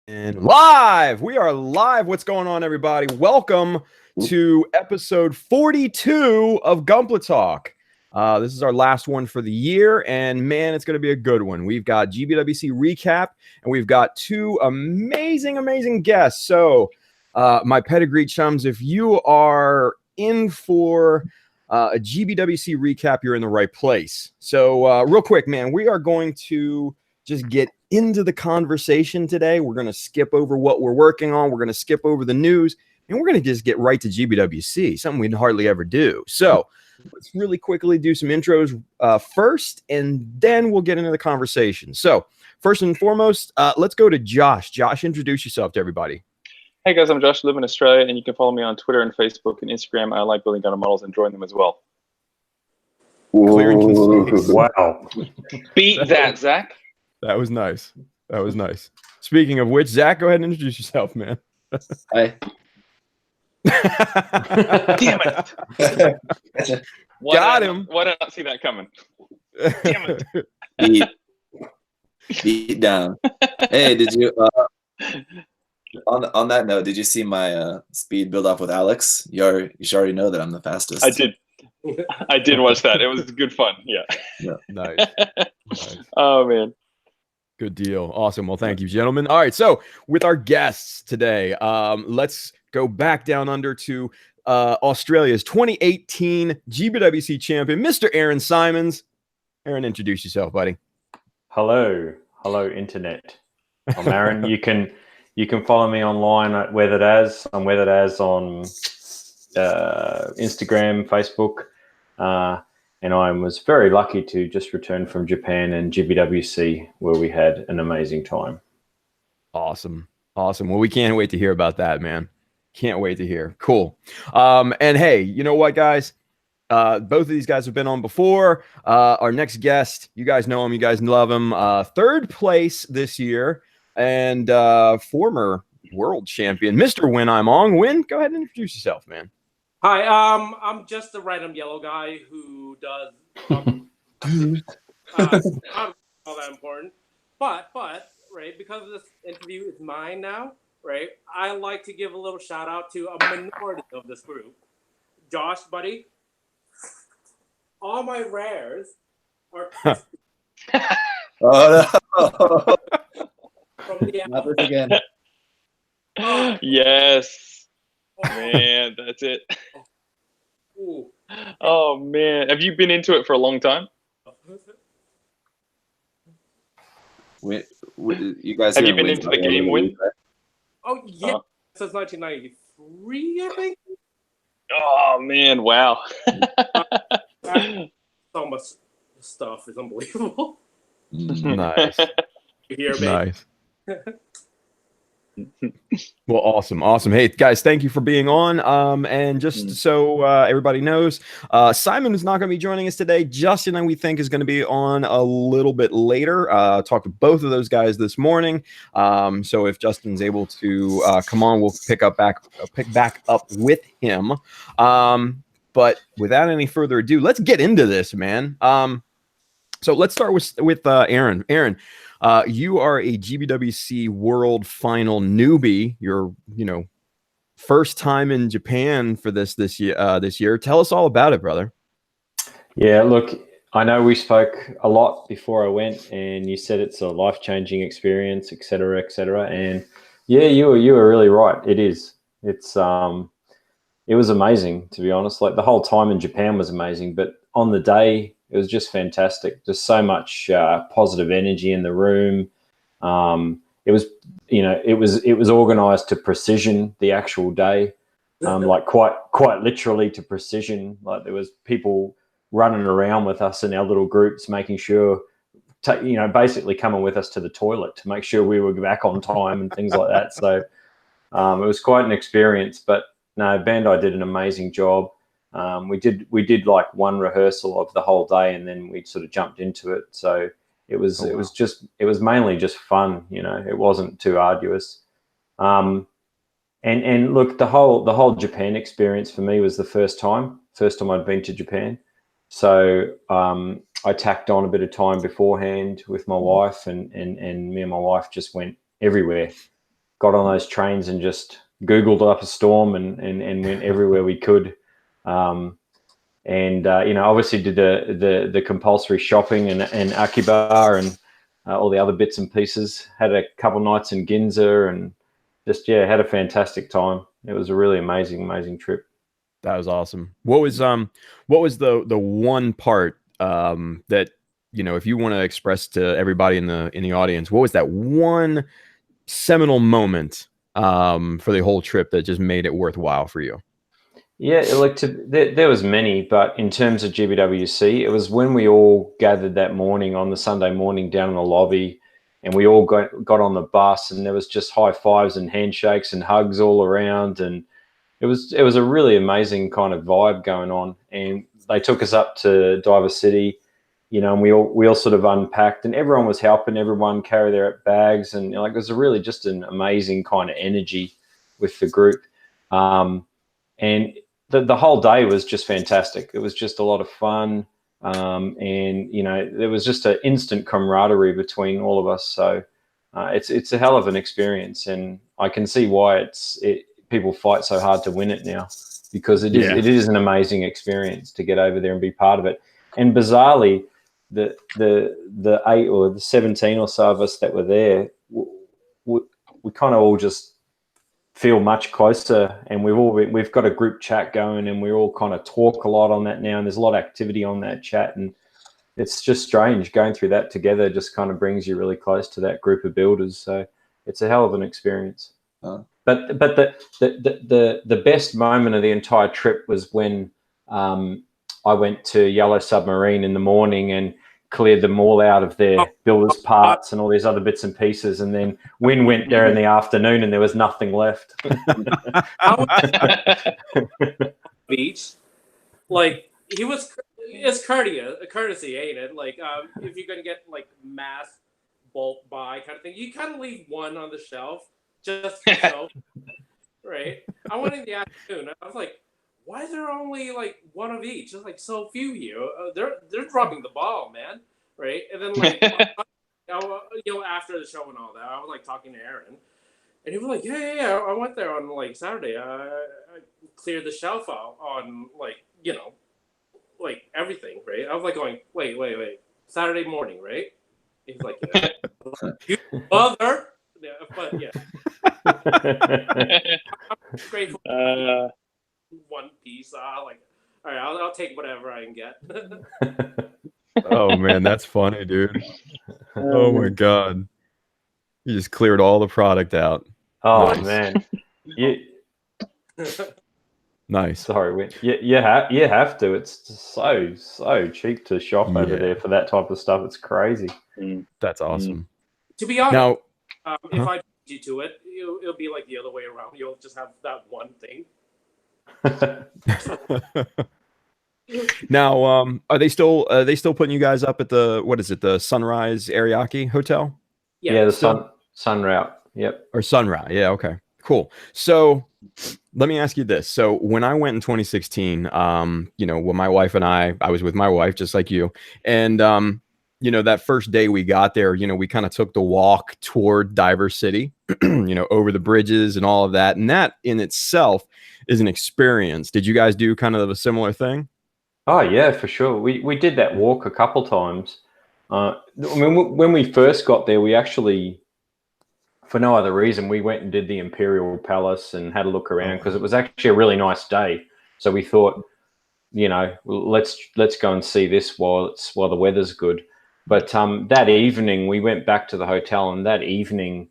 And live, we are live. What's going on, everybody? Welcome to episode 42 of Gunpla Talk. This is our last one for the year, and man, it's going to be a good one. We've got GBWC recap, and we've got two amazing guests. So, my pedigree chums, if you are in for a GBWC recap, you're in the right place. So, real quick, man, we are going to just get into the conversation today. We're going to skip over what we're working on. We're going to skip over the news, and we're going to just get right to GBWC, something we'd hardly ever do. So let's really quickly do some intros first, and then we'll get into the conversation. So first and foremost, let's go to Josh. Josh, introduce yourself to everybody. Hey guys, I'm Josh, live in Australia, and you can follow me on Twitter and Facebook and Instagram. I like building Gundam models and drawing them as well. Clear and concise. Wow. Beat that, Zach. That was nice. That was nice. Speaking of which, Zach, go ahead and introduce yourself, man. Hi. Damn it. Got him. Why did I not see that coming? Damn it. Beat down. Hey, did you on that note, did you see my speed build up with Alex? You should already know that I'm the fastest. I did watch that. It was good fun. Yeah. Nice. Oh man. Good deal. Awesome. Well, thank you, gentlemen. All right. So with our guests today, let's go back down under to Australia's 2018 GBWC champion, Mr. Aaron Simons. Aaron, introduce yourself, buddy. Hello, internet. I'm Aaron. You can follow me online at Weathered As. I'm Weathered As on Instagram, Facebook. And I was very lucky to just return from Japan and GBWC, where we had an amazing time. Awesome. Well, we can't wait to hear about that, man. Can't wait to hear. Cool. And hey, you know what, guys? Both of these guys have been on before. Our next guest, you guys know him. You guys love him. Third place this year and former world champion, Mr. Eiam-ong. Win, go ahead and introduce yourself, man. Hi, I'm just a random yellow guy who does not all that important. But right, because this interview is mine now, right? I like to give a little shout out to a minority of this group. Josh, buddy, all my rares are Oh no! from the Not this again. Yes. Man, that's it. Ooh. Oh man, have you been into it for a long time? You guys have you been into the game, Win? Oh yeah, since 1993, I think. Oh man, wow. So much stuff is unbelievable. Nice. Here, baby. Nice. Well, awesome. Hey, guys, thank you for being on. And just so everybody knows, Simon is not going to be joining us today. Justin, we think, is going to be on a little bit later. Talked to both of those guys this morning. So if Justin's able to come on, we'll pick back up with him. But without any further ado, let's get into this, man. So let's start with Aaron. Aaron, you are a GBWC World Final newbie. You're, first time in Japan for this year. Tell us all about it, brother. Yeah, look, I know we spoke a lot before I went, and you said it's a life-changing experience, et cetera, et cetera. And yeah, you were really right. It is. It was amazing, to be honest. Like the whole time in Japan was amazing, but on the day, it was just fantastic. Just so much positive energy in the room. It was organized to precision the actual day, like quite literally to precision. Like there was people running around with us in our little groups, making sure, basically coming with us to the toilet to make sure we were back on time and things like that. So it was quite an experience. But no, Bandai did an amazing job. We did like one rehearsal of the whole day, and then we sort of jumped into it. So it was mainly just fun, it wasn't too arduous. And look, the whole Japan experience for me was the first time I'd been to Japan. So I tacked on a bit of time beforehand with my wife, and me and my wife just went everywhere. got on those trains and just Googled up a storm and went everywhere we could. Obviously did the compulsory shopping and Akiba and all the other bits and pieces. Had a couple nights in Ginza and just had a fantastic time. It was a really amazing trip. That was awesome. What was the one part that, if you want to express to everybody in the audience, what was that one seminal moment for the whole trip that just made it worthwhile for you? Yeah, there was many, but in terms of GBWC, it was when we all gathered that morning on the Sunday morning down in the lobby, and we all got on the bus, and there was just high fives and handshakes and hugs all around, and it was a really amazing kind of vibe going on. And they took us up to Diver City, and we all sort of unpacked, and everyone was helping everyone carry their bags, and it was really just an amazing kind of energy with the group. And the whole day was just fantastic. It was just a lot of fun. There was just an instant camaraderie between all of us. So it's a hell of an experience, and I can see why people fight so hard to win it now, because it is an amazing experience to get over there and be part of it. And bizarrely, the 8 or the 17 or so of us that were there, we kind of all just feel much closer, and we've got a group chat going, and we all kind of talk a lot on that now, and there's a lot of activity on that chat, and it's just strange going through that together. Just kind of brings you really close to that group of builders. So it's a hell of an experience. But the best moment of the entire trip was when I went to Yellow Submarine in the morning and cleared them all out of their builders' parts and all these other bits and pieces, and then Win went there in the afternoon and there was nothing left. Beach, it's courtesy, ain't it? If you're gonna get mass bulk buy kind of thing, you kind of leave one on the shelf just for yourself, right? I went in the afternoon. I was like, why is there only one of each? There's so few here. They're dropping the ball, man, right? And then after the show and all that, I was talking to Aaron, and he was like, yeah. I went there on Saturday. I cleared the shelf out on everything, right? I was going, wait, Saturday morning, right? He's like, yeah. You mother. Yeah, but yeah. I'm grateful. One piece. All right, I'll take whatever I can get. Oh man, that's funny, dude. Oh my god, you just cleared all the product out. Oh nice. Man, nice. Sorry, Win. You have to. It's so cheap to shop over there for that type of stuff. It's crazy. That's awesome. To be honest, now, if I beat you to it, it'll be the other way around. You'll just have that one thing. Now, are they still putting you guys up at the Sunrise Ariake Hotel? Yeah, the Sun Route. Yep. Or Sun Route. Yeah. Okay. Cool. So let me ask you this. So when I went in 2016, when my wife and I was with my wife, just like you, and that first day we got there, we kind of took the walk toward Diver City, over the bridges and all of that, and that in itself is an experience. Did you guys do kind of a similar thing? Oh yeah, for sure. We did that walk a couple times. When we first got there, we actually, for no other reason, we went and did the Imperial Palace and had a look around because it was actually a really nice day. So we thought, let's go and see this while the weather's good. But that evening we went back to the hotel, and that evening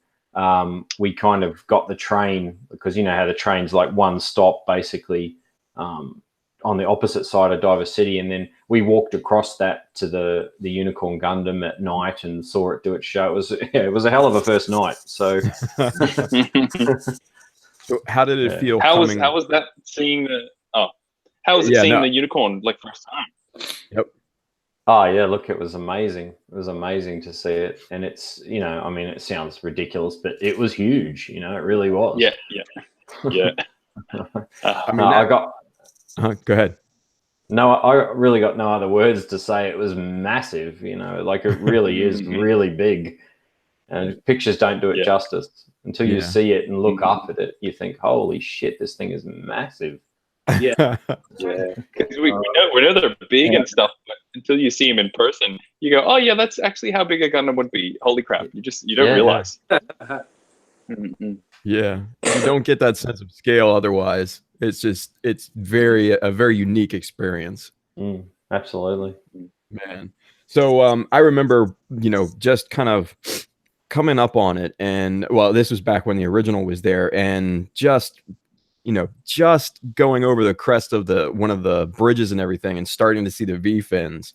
we kind of got the train, because you know how the train's one stop basically on the opposite side of Diver City, and then we walked across that to the Unicorn Gundam at night and saw it do its show. It was a hell of a first night. So, so how did it feel? How was that seeing the? Oh, how was it seeing the unicorn first time? Yep. Oh yeah, look, it was amazing. It was amazing to see it, and it's it sounds ridiculous, but it was huge. It really was. Yeah. Go ahead. No, I really got no other words to say. It was massive. It really is really big. And pictures don't do it justice. Until you see it and look up at it, you think, holy shit, this thing is massive. Yeah, because we know they're big and stuff, but until you see them in person, you go, oh yeah, that's actually how big a Gundam would be. Holy crap! You don't realize. Yeah, you don't get that sense of scale otherwise. It's a very unique experience. Absolutely, man. So I remember, just kind of coming up on it, and well, this was back when the original was there, and just going over the crest of one of the bridges and everything, and starting to see the V fins.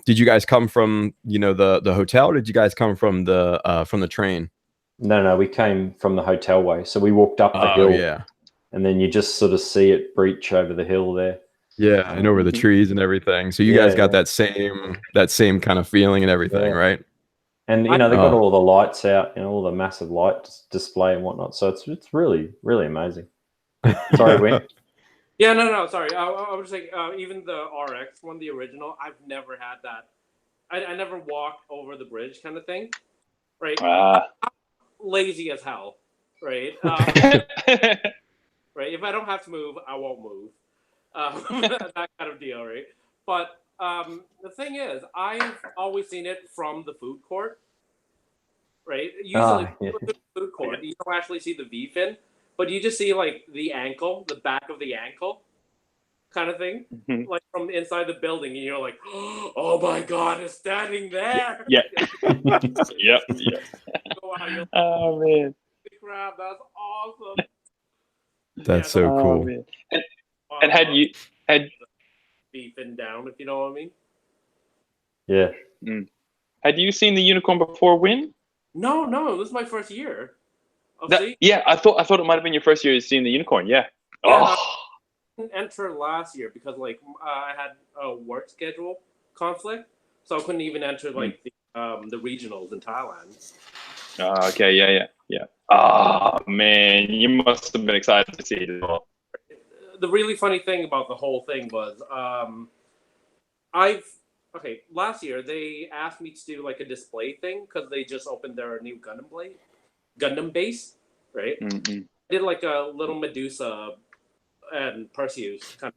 Did you guys come from the hotel? Or did you guys come from the train? No, we came from the hotel way. So we walked up the hill, and then you just sort of see it breach over the hill there. Yeah, and over the trees and everything. So you guys got that same kind of feeling and everything, right? And they got all the lights out, all the massive light display and whatnot. So it's really, really amazing. Sorry, Wayne. Yeah, no, sorry. I was saying, even the RX one, the original, I've never had that. I never walked over the bridge kind of thing, right? I'm lazy as hell, right? Right. If I don't have to move, I won't move. That kind of deal, right? But the thing is, I've always seen it from the food court, right? Usually, the food court, you don't actually see the V fin, but you just see like the ankle, the back of the ankle, kind of thing, like from inside the building, and you're like, "Oh my god, it's standing there!" Yeah. Yep. Oh man! Crap, that's awesome. That's so cool. Man. And had beefing down, if you know what I mean? Yeah. Had you seen the Unicorn before, Win? No, this is my first year. I thought it might have been your first year seeing the Unicorn. Yeah. I didn't enter last year because I had a work schedule conflict, so I couldn't even enter the regionals in Thailand. Okay. Yeah. Oh man, you must have been excited to see it as well. The really funny thing about the whole thing was last year they asked me to do like a display thing because they just opened their new Gundam base, right? I did like a little Medusa and Perseus kind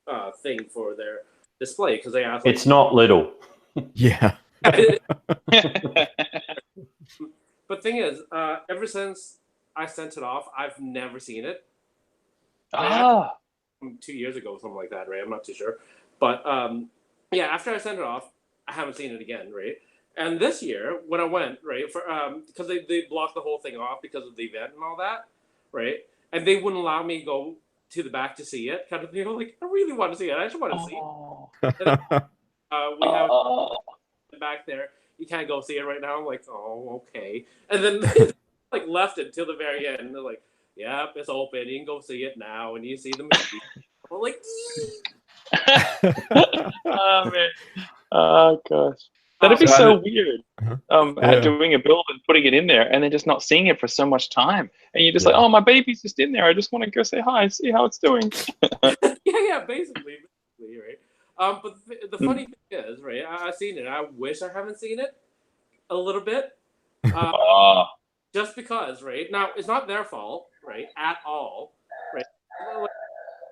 of thing for their display because they asked. It's not little. Yeah. But thing is, ever since I sent it off, I've never seen it. 2 years ago, something like that, right? I'm not too sure. But after I sent it off, I haven't seen it again, right? And this year, when I went, right, for because they blocked the whole thing off because of the event and all that, right? And they wouldn't allow me to go to the back to see it, kind of thing. Like, I really want to see it. I just want to see it. And, we have it back there. You can't go see it right now. I'm like, oh, okay. And then like left it till the very end. And they're like, yep, it's open. You can go see it now, and you see the movie. I'm like, oh man, oh gosh, that'd be so weird. Doing a build and putting it in there, and then just not seeing it for so much time, and you're just like, oh, my baby's just in there. I just want to go say hi, see how it's doing. basically, right. But the funny thing is, right? I've seen it. I wish I haven't seen it a little bit. Just because, right? Now, it's not their fault, right? At all, right?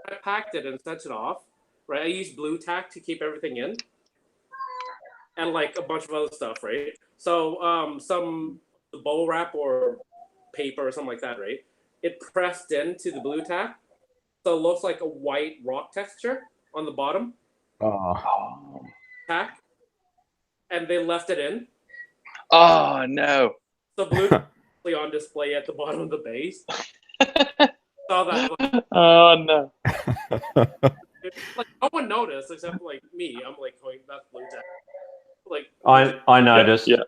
I packed it and sent it off, right? I used blue tack to keep everything in. And, like, a bunch of other stuff, right? So, some bowl wrap or paper or something like that, right? It pressed into the blue tack. So, it looks like a white rock texture on the bottom. Tack. And they left it in. Oh, no. So, blue on display at the bottom of the base. Saw that. Like, oh no! Like no one noticed except like me. I'm like going, that's blue tack. Like I noticed. Yeah.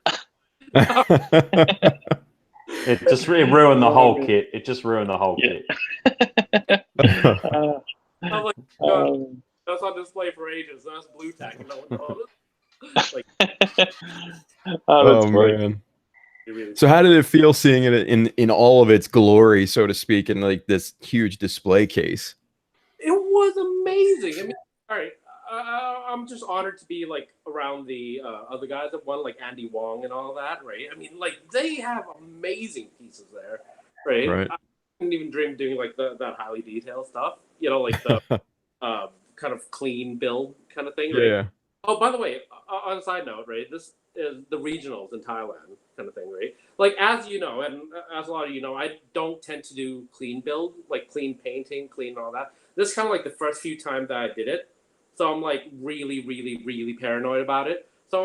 It just ruined the whole kit. It just ruined the whole kit. I was like, God, that's on display for ages. That's blue tack, and no one noticed. Like, oh man. So how did it feel seeing it in all of its glory, so to speak, in like this huge display case? It was amazing. I mean, all right, I'm just honored to be like around the other guys that won, like Andy Wong and all that, right? I mean, like they have amazing pieces there, right? Right. I didn't even dream doing like that highly detailed stuff, you know, like the kind of clean build kind of thing, right? Yeah. Oh, by the way, on a side note, right? This is the regionals in Thailand kind of thing, right? Like, as you know, and as a lot of you know, I don't tend to do clean build, like clean painting, clean all that. This is kind of like the first few times that I did it. So I'm like really, really, really paranoid about it. So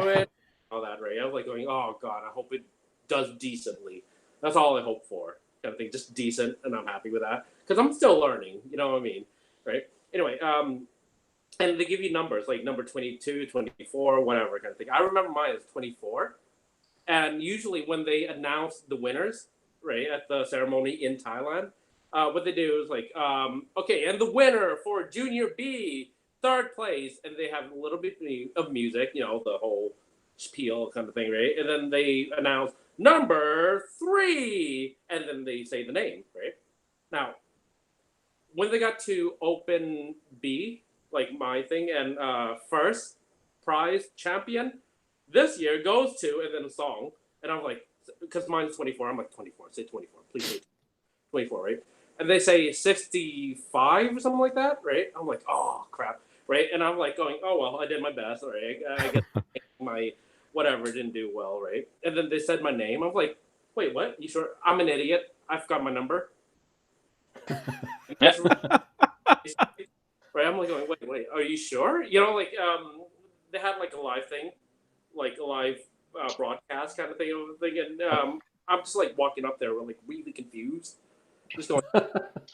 all that, right? I was like going, oh God, I hope it does decently. That's all I hope for, kind of thing. Just decent, and I'm happy with that. Because I'm still learning, you know what I mean? Right? Anyway, and they give you numbers, like number 22, 24, whatever kind of thing. I remember mine is 24. And usually when they announce the winners, right, at the ceremony in Thailand, what they do is like, okay, and the winner for Junior B, third place, and they have a little bit of music, you know, the whole spiel kind of thing, right? And then they announce number 3, and then they say the name, right? Now, when they got to open B, like my thing, and first prize champion this year goes to, and then a song, and I'm like, because mine's 24, I'm like 24, say 24, please say 24, right? And they say 65 or something like that, right? I'm like, oh crap, right? And I'm like going, oh well, I did my best, right? I guess my whatever didn't do well, right? And then they said my name. I'm like, wait, what? You sure? I'm an idiot. I forgot my number. Right? I'm like going, wait, are you sure? You know, like they had like a live thing, like a live broadcast kind of thing, and I'm just like walking up there, like really confused. Just going,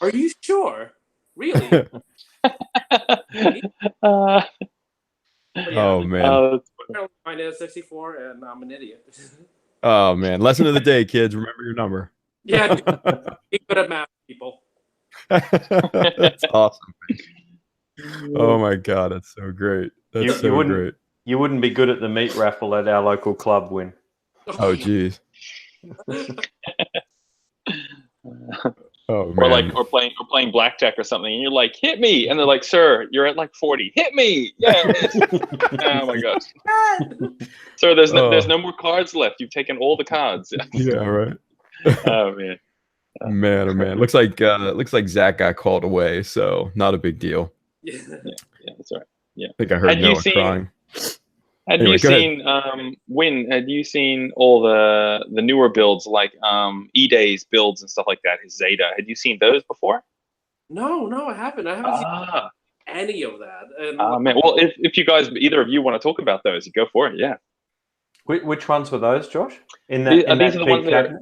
are you sure? Really? Oh man. Mine is 64, and I'm an idiot. Oh man. Lesson of the day, kids. Remember your number. Yeah, be good at math, people. That's awesome. Oh my god, that's so great. That's so great. You wouldn't be good at the meat raffle at our local club, Win. Oh geez. Oh man. Or playing blackjack or something, and you're like, hit me, and they're like, sir, you're at like 40. Hit me. Yeah. Oh my gosh. Sir, there's no more cards left. You've taken all the cards. Yeah, right. Oh man. Man, oh man. Looks like Zach got called away, so not a big deal. Yeah, that's right. Yeah. I think I heard Noah crying. Had you seen Win? Had you seen all the newer builds like E-Day's builds and stuff like that? His Zeta. Had you seen those before? No, I haven't. I haven't seen any of that. Man, well, if you guys, either of you want to talk about those, go for it. Yeah. Which ones were those, Josh? These are the ones that are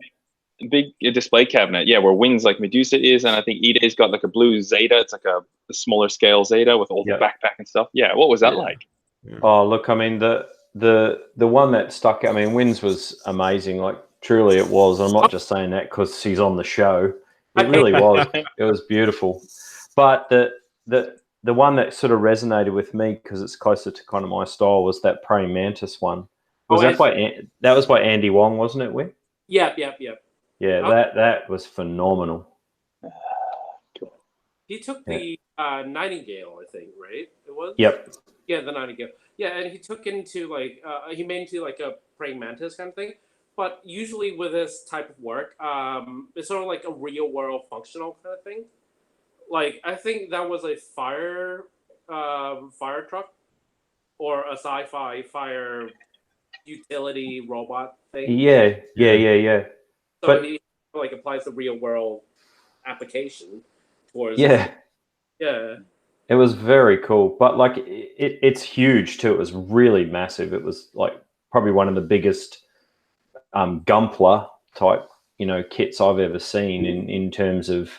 big display cabinet. Yeah, where Win's like Medusa is, and I think E-Day's got like a blue Zeta. It's like a smaller scale Zeta with all the backpack and stuff. Yeah. What was that like? Yeah. Oh, look, I mean, the one that stuck out, I mean, Win's was amazing. Like, truly it was. I'm not just saying that because he's on the show. It really was. It was beautiful. But the one that sort of resonated with me, because it's closer to kind of my style, was that praying mantis one. That was by Andy Wong, wasn't it, Win? Yep. Yeah, that was phenomenal. He took the Nightingale, I think, right? It was? Yep. Yeah, the Nightingale. Yeah, and he took into like he made into like a praying mantis kind of thing. But usually with this type of work, it's sort of like a real world functional kind of thing. Like I think that was a fire truck or a sci-fi fire utility robot thing. Yeah. So but he like applies the real world application towards. Yeah. It was very cool, but like it's huge too. It was really massive. It was like probably one of the biggest Gunpla type, kits I've ever seen in terms of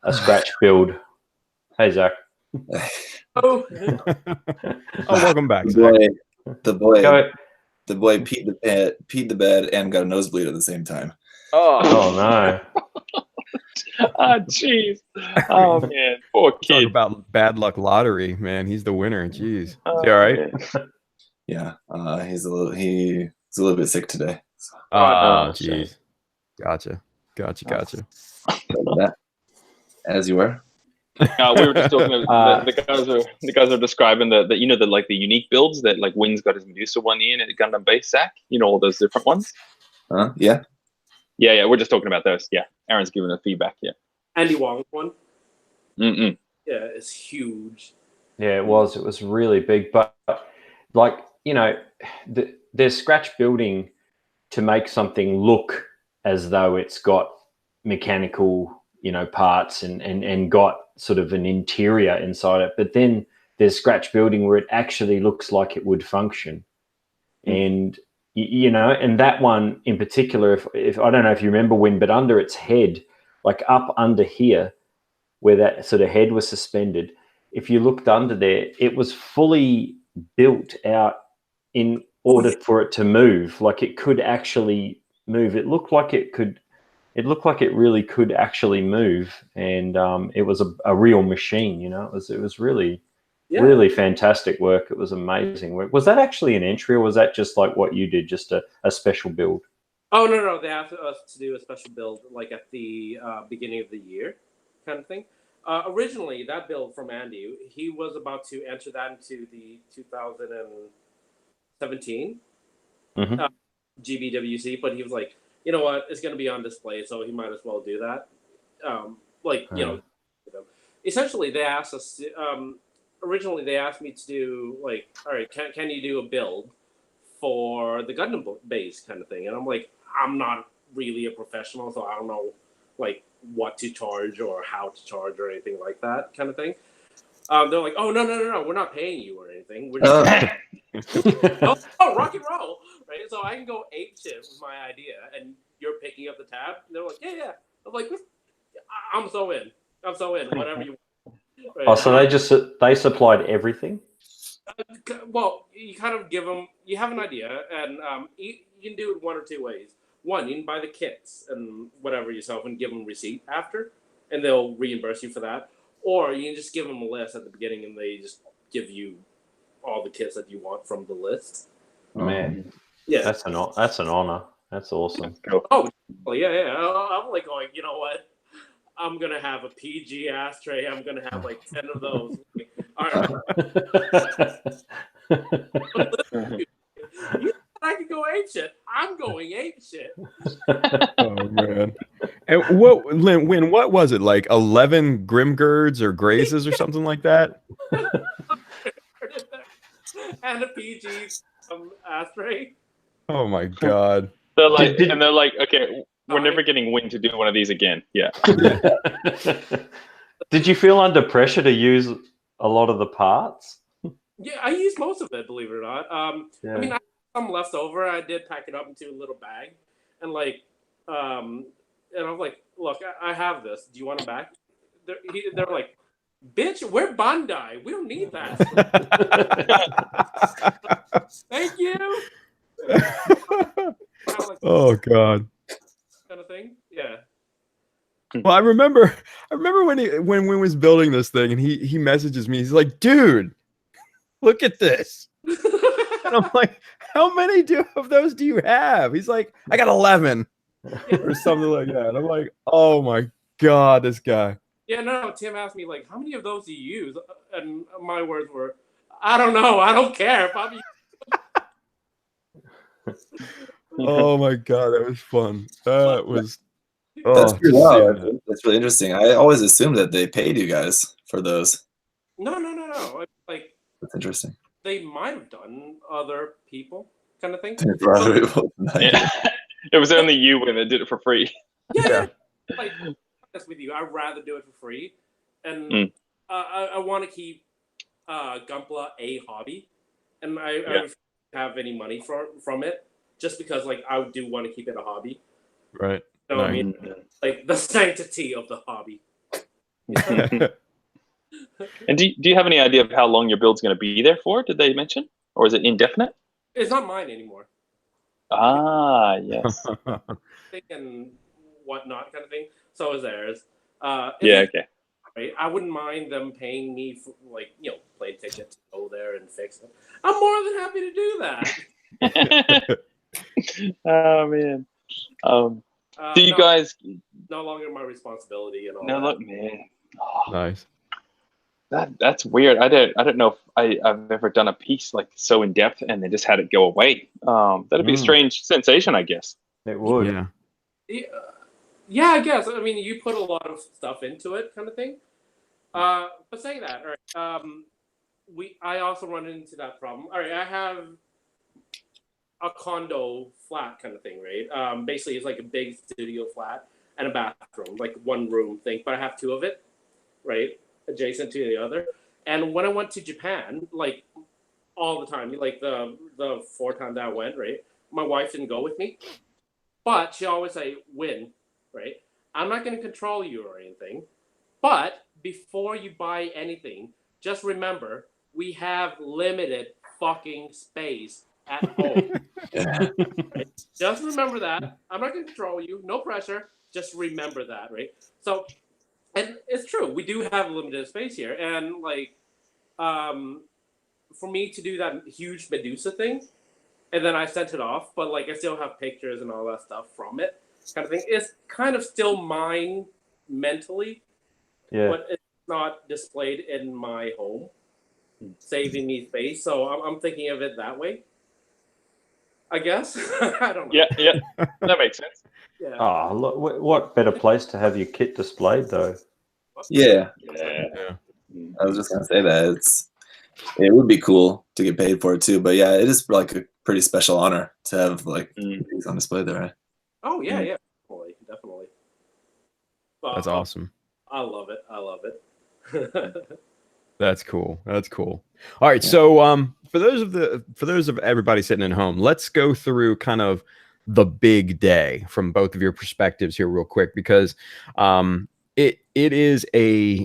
a scratch build. Hey, Zach. Oh, welcome back. The boy peed the bed and got a nosebleed at the same time. Oh no. Oh jeez. Oh man, poor kid. Talk about bad luck lottery, man. He's the winner. Jeez. Is he all right? Yeah, he's a little bit sick today. So. Oh jeez. Gotcha. As you were. We were just talking about the guys are describing the you know the like the unique builds that like Wing's got his Medusa one in at the Gundam base sack. You know all those different ones. Yeah. Yeah. We're just talking about those. Yeah, Aaron's giving the feedback. Yeah. Andy Wong's one. Mm-mm. Yeah, it's huge. Yeah, it was. It was really big, but like there's scratch building to make something look as though it's got mechanical, parts and got sort of an interior inside it. But then there's scratch building where it actually looks like it would function. And, and that one in particular, if I don't know if you remember when, but under its head, like up under here, where that sort of head was suspended, if you looked under there, it was fully built out in order for it to move. Like it could actually move. It looked like it really could actually move. And it was a real machine, it was really, really fantastic work. It was amazing work. Was that actually an entry, or was that just like what you did, just a special build? Oh, no. They asked us to do a special build like at the beginning of the year kind of thing. Originally, that build from Andy, he was about to enter that into the 2017 GBWC, but he was like, you know what, it's going to be on display, so he might as well do that. Essentially, they asked us to, originally they asked me to do like, all right, can you do a build for the Gundam base kind of thing? And I'm like, I'm not really a professional, so I don't know like what to charge or how to charge or anything like that kind of thing. They're like, oh, no, we're not paying you or anything. We're just rock and roll, right? So I can go ape shit with my idea, and you're picking up the tab. And they're like, yeah. I'm like, I'm so in, whatever you want. Right? Oh, so they supplied everything? Well, you kind of give them, you have an idea, and you can do it one or two ways. One, you can buy the kits and whatever yourself and give them a receipt after, and they'll reimburse you for that. Or you can just give them a list at the beginning, and they just give you all the kits that you want from the list. Man, yeah, that's an honor. That's awesome. Oh, yeah. I'm like going, you know what? I'm gonna have a PG ashtray. I'm gonna have like 10 of those. All right. I can go ape shit. I'm going ape shit. Oh man! And what was it, like 11 Grimgirds or Grazes or something like that? And a PG ashtray. Oh my god! They're like, okay, we're never getting Wing to do one of these again. Yeah. Did you feel under pressure to use a lot of the parts? Yeah, I used most of it, believe it or not. I mean, I had some left over. I did pack it up into a little bag, and like, and I was like, "Look, I have this. Do you want it back?" They're like, "Bitch, we're Bandai. We don't need that." Thank you. Oh god. Kind of thing. Yeah. Well, I remember when Win was building this thing, and he messages me. He's like, "Dude, look at this." And I'm like, "How many of those do you have?" He's like, "I got 11 or something like that." And I'm like, "Oh my god, this guy." Yeah, no. Tim asked me like, "How many of those do you use?" And my words were, "I don't know. I don't care if I'm." Oh my god, that was fun. That was. That's pretty wild. That's really interesting. I always assumed that they paid you guys for those. No. Like, that's interesting. They might have done other people, kind of thing. Yeah. It was only you when they did it for free. Yeah. Like, honest with you, I'd rather do it for free, and I want to keep Gunpla a hobby, and I don't have any money from it, just because like I do want to keep it a hobby. Right. You know what I mean? Like the sanctity of the hobby. And do you have any idea of how long your build's going to be there for? Did they mention? Or is it indefinite? It's not mine anymore. Ah, yes. And whatnot kind of thing. So is theirs. Okay. Right? I wouldn't mind them paying me for, like, plane tickets to go there and fix it. I'm more than happy to do that. Oh, man. Do you guys... No longer my responsibility and all No, that. look, man. Oh. Nice. That's weird. I don't know if I've ever done a piece like so in depth and then just had it go away. That'd be a strange sensation, I guess. It would. Yeah. Yeah, I guess. I mean, you put a lot of stuff into it, kind of thing. But saying that, all right, I also run into that problem. All right, I have a condo flat kind of thing, right? Basically, it's like a big studio flat and a bathroom, like one room thing, but I have two of it, right, adjacent to the other. And when I went to Japan, like all the time, like the 4 times I went, right, my wife didn't go with me, but she always say, "Win, right? I'm not going to control you or anything, but before you buy anything, just remember we have limited fucking space at home." Right? Just remember that. I'm not going to control you. No pressure. Just remember that, right? So, and it's true. We do have limited space here. And, like, for me to do that huge Medusa thing, and then I sent it off, but, like, I still have pictures and all that stuff from it, kind of thing. It's kind of still mine mentally, but it's not displayed in my home, saving me space. So I'm thinking of it that way, I guess. I don't know. Yeah, that makes sense. Yeah. Oh, look, what better place to have your kit displayed, though? Yeah. Yeah. I was just gonna say that it would be cool to get paid for it too, but yeah, it is like a pretty special honor to have like things on display there, right? Oh yeah, definitely. That's awesome. I love it. That's cool. All right, so for those of everybody sitting at home, let's go through kind of the big day from both of your perspectives here real quick, because it is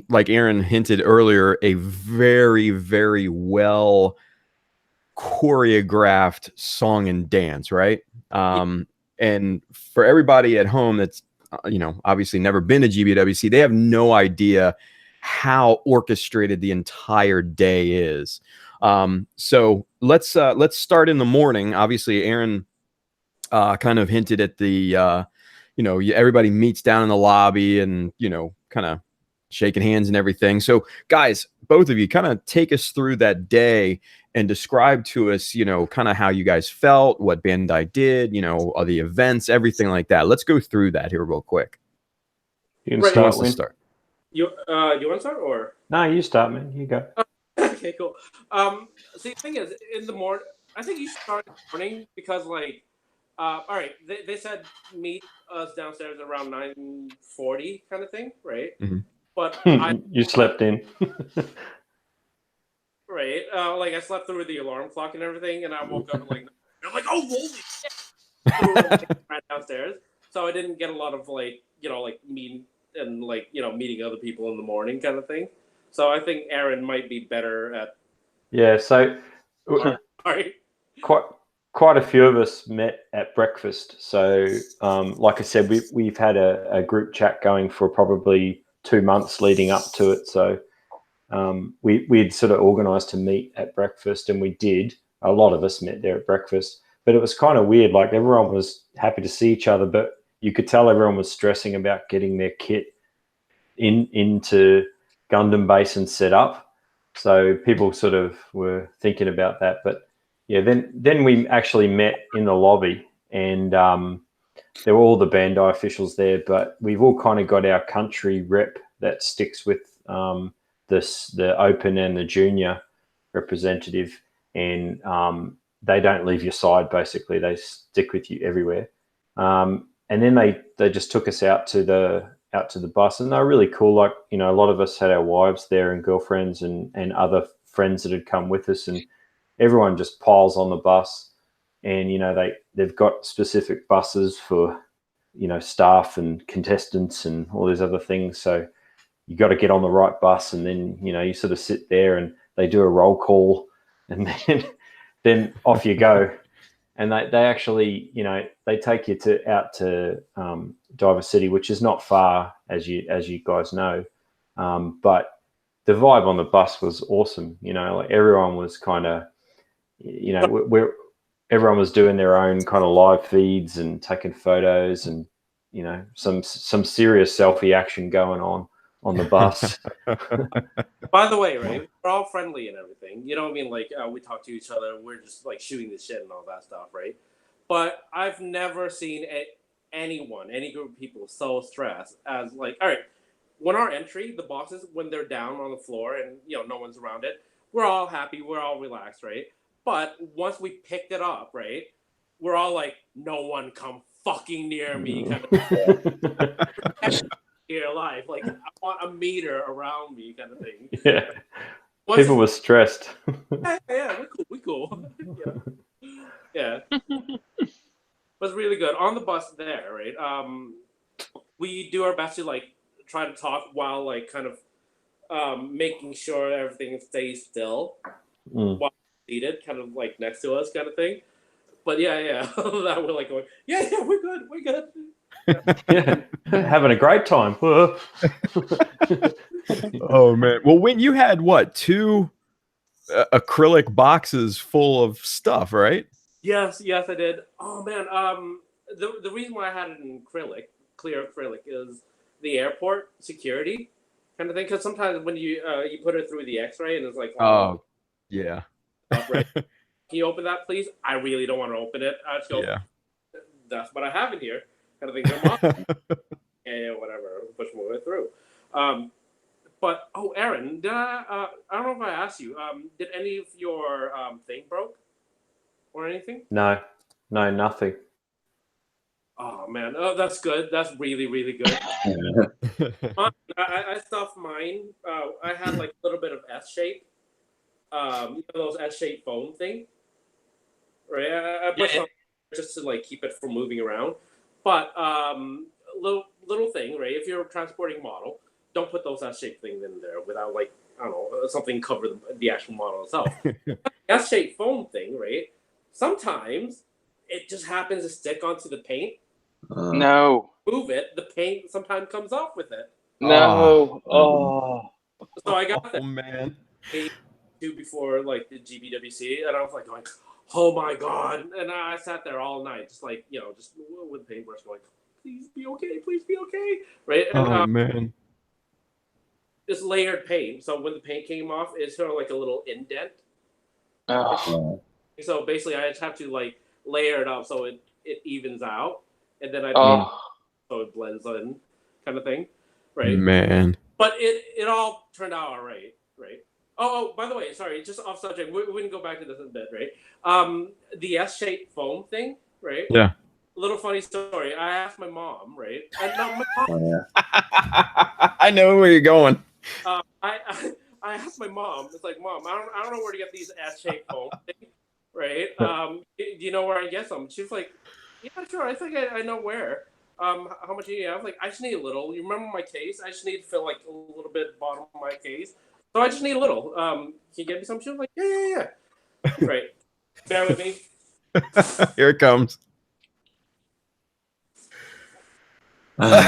like Aaron hinted earlier, a very, very well choreographed song and dance, right? And for everybody at home that's obviously never been to GBWC, they have no idea how orchestrated the entire day is. So let's start in the morning. Obviously, Aaron kind of hinted at the everybody meets down in the lobby and kind of shaking hands and everything. So guys, both of you kind of take us through that day and describe to us, kind of how you guys felt, what Bandai did, all the events, everything like that. Let's go through that here real quick. You can start. You want to start or? No, you start, man. You go. Okay, cool. See, the thing is, in the morning, I think you start in the morning because, like, all right, they said meet us downstairs around 9:40 kind of thing, right? Mm-hmm. But you slept in. Right, like I slept through the alarm clock and everything, and I woke up and I'm like, oh, holy shit! Right downstairs, so I didn't get a lot of meeting other people in the morning kind of thing. So I think Aaron might be better at. Yeah, so sorry. Quite a few of us met at breakfast. So, like I said, we've had a group chat going for probably 2 months leading up to it. So we'd sort of organised to meet at breakfast, and we did. A lot of us met there at breakfast, but it was kind of weird. Like, everyone was happy to see each other, but you could tell everyone was stressing about getting their kit into Gundam base and set up. So people sort of were thinking about that. But yeah, then we actually met in the lobby, and there were all the Bandai officials there, but we've all kind of got our country rep that sticks with the open and the junior representative, and they don't leave your side. Basically, they stick with you everywhere. And then they just took us out to the bus, and they were really cool. Like, a lot of us had our wives there and girlfriends and other friends that had come with us, and everyone just piles on the bus. And they've got specific buses for staff and contestants and all these other things. So you got to get on the right bus, and then you sort of sit there and they do a roll call, and then off you go. And they actually, they take you out to Diver City, which is not far, as you guys know. But the vibe on the bus was awesome. Like, everyone was kind of, everyone was doing their own kind of live feeds and taking photos, and some serious selfie action going on on the bus. By the way, right, we're all friendly and everything. You know what I mean? Like, we talk to each other. We're just, like, shooting the shit and all that stuff, right? But I've never seen anyone, any group of people so stressed as, like, all right, when our entry, the bosses, when they're down on the floor and, you know, no one's around it, we're all happy. We're all relaxed, right? But once we picked it up, right, we're all like, no one come fucking near me, kind of your life. Like, I want a meter around me, kind of thing. Yeah. People were stressed. Yeah, we cool. Yeah. It was really good. On the bus there, right? We do our best to, like, try to talk while, like, kind of making sure everything stays still while seated, kind of like next to us, kind of thing. But yeah, that we're like going, yeah, we're good. Yeah, having a great time. Oh man! Well, when you had what, 2 acrylic boxes full of stuff, right? Yes, I did. Oh man, the reason why I had it in clear acrylic, is the airport security kind of thing. Because sometimes when you put it through the X-ray and it's like, oh yeah. Right. Can you open that, please? I really don't want to open it. I just go, Yeah. That's what I have in here. Kind of thing. Yeah, whatever. Push my way through. But Aaron, did I don't know if I asked you. Did any of your thing broke or anything? No, nothing. Oh man, that's good. That's really, really good. I stuffed mine. I had like a little bit of S shape. You know those S-shaped foam thing, right? I put some just to like keep it from moving around. But little thing, right? If you're a transporting model, don't put those S-shaped things in there without, like, I don't know, something cover the actual model itself. S-shaped foam thing, right? Sometimes it just happens to stick onto the paint. No. Move it, the paint sometimes comes off with it. No. So I got that. Oh man. Before, like, the GBWC, and I was like going, oh my god, and I sat there all night just like, you know, just with the paintbrush going, please be okay, right? And man, this layered paint, so when the paint came off, it's sort of like a little indent. So basically I just have to, like, layer it up so it evens out, and then I paint so it blends in, kind of thing, right? Man, but it all turned out all right. Oh, by the way, sorry, just off subject. We can go back to this in a bit, right? The S-shaped foam thing, right? Yeah. A little funny story. I asked my mom, right? And my mom, I know where you're going. I asked my mom. It's like, Mom, I don't know where to get these S-shaped foam things, right? Do you know where I get them? She's like, yeah, sure. I think I know where. How much do you need? I was like, I just need a little. You remember my case? I just need to fill like a little bit bottom of my case. So I just need a little. Can you get me some? She was like, yeah. Right. Bear with me. Here it comes. Just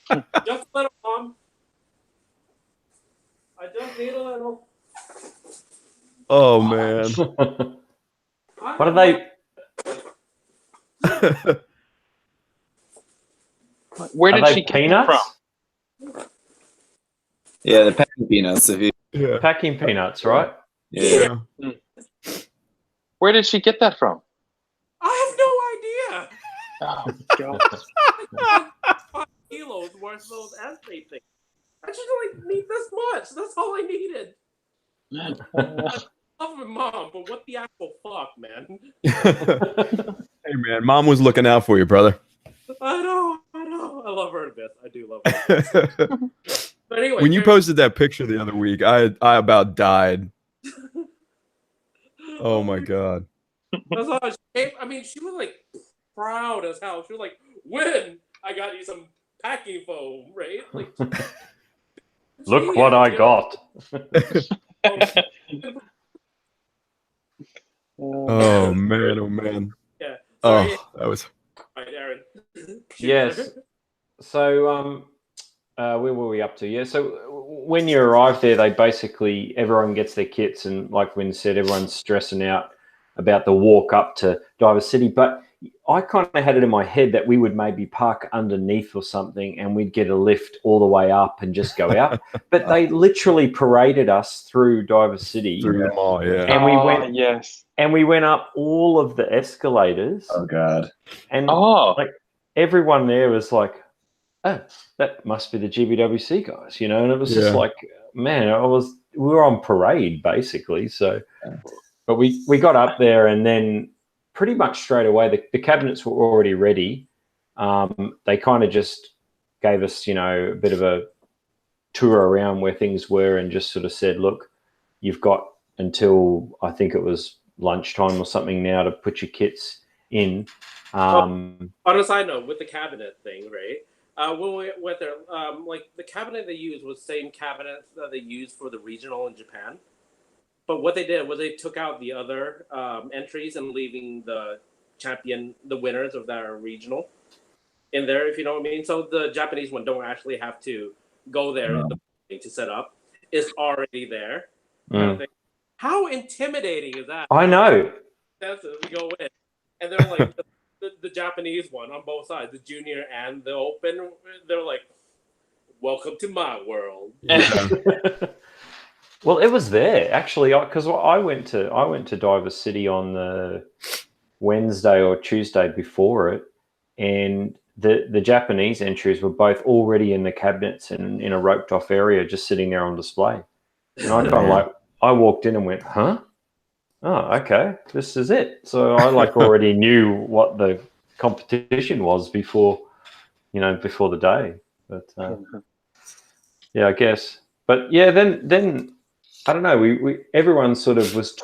a little, Mom. I just need a little. Oh man. What are they? Where did she get peanuts? From? Yeah, the packing peanuts. If you Packing peanuts, right? yeah. Where did she get that from? I have no idea. Oh God. 5 kilos worth of those S-shaped things. I just only need this much. That's all I needed. I love my mom, but what the actual fuck, man? Hey man, Mom was looking out for you, brother. I know. I love her to bits. I do love her. But anyway, when you posted that picture the other week, I about died. Oh my god. That's how I mean, she was like proud as hell. She was like, "When I got you some packing foam, right?" Like, look what I got. Oh man. Yeah. Sorry. Oh, that was. All right, Aaron. Yes. So, where were we up to? Yeah. So when you arrive there, they basically everyone gets their kits, and like Wynn said, everyone's stressing out. about the walk up to Diver City, but I kind of had it in my head that we would maybe park underneath or something and we'd get a lift all the way up and just go out. But they literally paraded us through Diver City. Through the mall, yeah. And we went, yes. And we went up all of the escalators. Oh God. And Oh, everyone there was like, oh, that must be the GBWC guys, you know? And it was just like, man, we were on parade basically. So, but we got up there and then pretty much straight away, the cabinets were already ready. They kind of just gave us, a bit of a tour around where things were and just sort of said, look, you've got until I think it was lunchtime or something now to put your kits in. On a side note, with the cabinet thing, right? When we went there, like the cabinet they used was the same cabinet that they used for the regional in Japan. But what they did was they took out the other entries and leaving the winners of that regional in there, if you know what I mean. So the Japanese one don't actually have to go there to set up. It's already there. Kind of thing. How intimidating is that? I know. We go in, and they're like the Japanese one on both sides, the junior and the open. They're like, "Welcome to my world." Well, it was there actually, because I went to Diver City on the Wednesday or Tuesday before it, and the Japanese entries were both already in the cabinets and in a roped off area, just sitting there on display. And I kind of I walked in and went, huh? Oh, okay, this is it. So I already knew what the competition was before the day. But yeah, I guess. But yeah, then I don't know. We everyone sort of was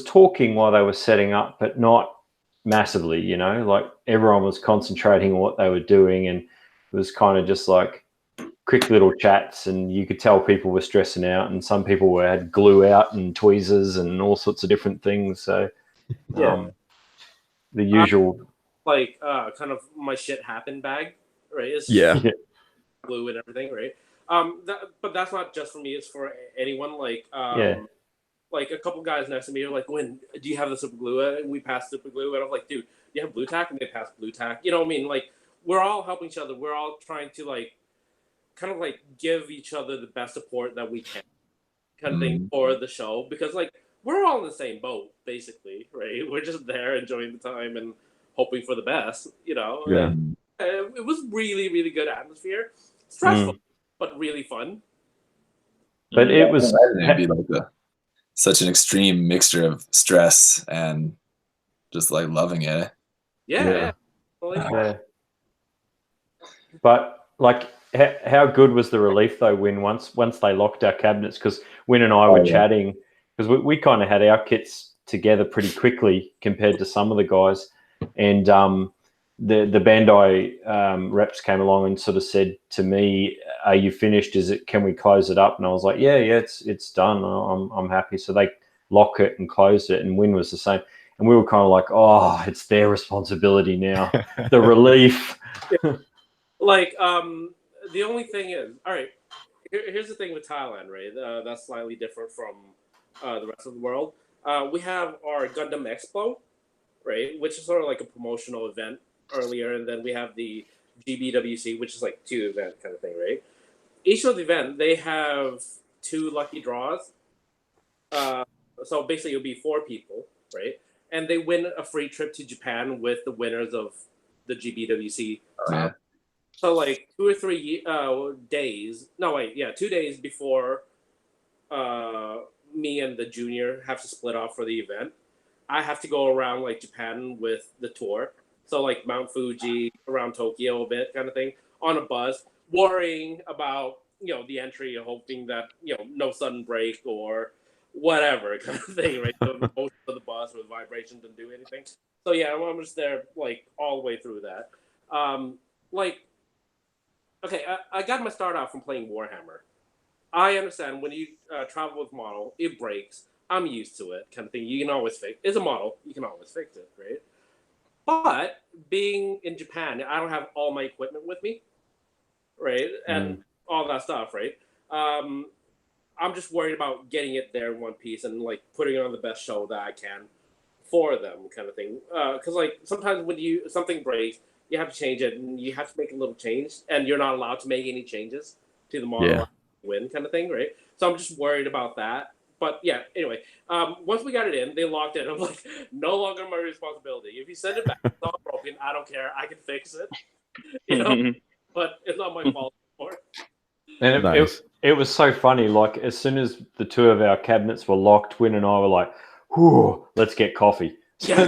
talking while they were setting up, but not massively. Like everyone was concentrating on what they were doing, and it was kind of just like quick little chats, and you could tell people were stressing out, and some people had glue out and tweezers and all sorts of different things. So the usual, kind of my shit happened bag, right? It's glue and everything, right? But that's not just for me; it's for anyone. Like a couple guys next to me are like, "When do you have the super glue?" And we pass super glue, and I'm like, "Dude, do you have blue tack?" And they pass blue tack. You know what I mean? Like we're all helping each other. We're all trying to kind of give each other the best support that we can, kind of thing for the show, because we're all in the same boat basically, right? We're just there enjoying the time and hoping for the best, Yeah. It was really, really good atmosphere, stressful but really fun. But it was it'd be such an extreme mixture of stress and just loving it. Yeah. But how good was the relief though when once they locked our cabinets? Because Win and I were chatting, because we kind of had our kits together pretty quickly compared to some of the guys, and the Bandai reps came along and sort of said to me, "Are you finished? Can we close it up?" And I was like, "Yeah, it's done. I'm happy." So they lock it and close it, and Win was the same. And we were kind of like, "Oh, it's their responsibility now." The relief. The only thing is, all right, here's the thing with Thailand, right? That's slightly different from the rest of the world. We have our Gundam Expo, right, which is sort of like a promotional event earlier, and then we have the GBWC, which is like 2 event kind of thing, right? Each of the event, they have 2 lucky draws. So basically it'll be 4 people, right? And they win a free trip to Japan with the winners of the GBWC. So 2 or 3 days. No, wait, yeah, 2 days before me and the junior have to split off for the event, I have to go around Japan with the tour. So Mount Fuji, around Tokyo a bit kind of thing, on a bus, worrying about, the entry, hoping that, no sudden break or whatever kind of thing, right? The motion of the bus or the vibration didn't do anything. So yeah, I'm just there all the way through that. Okay, I got my start out from playing Warhammer. I understand when you travel with model, it breaks. I'm used to it, kind of thing. You can always fix. It's a model. You can always fix it, right? But being in Japan, I don't have all my equipment with me, right, and all that stuff, right? I'm just worried about getting it there in one piece and putting on the best show that I can for them, kind of thing. Because like sometimes when something breaks, you have to change it, and you have to make a little change, and you're not allowed to make any changes to the model win, kind of thing, right? So I'm just worried about that. But yeah, anyway, once we got it in, they locked it. I'm like, no longer my responsibility. If you send it back, it's all broken. I don't care. I can fix it. You know, but it's not my fault anymore. And it was so funny. Like as soon as the two of our cabinets were locked, Win and I were like, "Whew, let's get coffee." So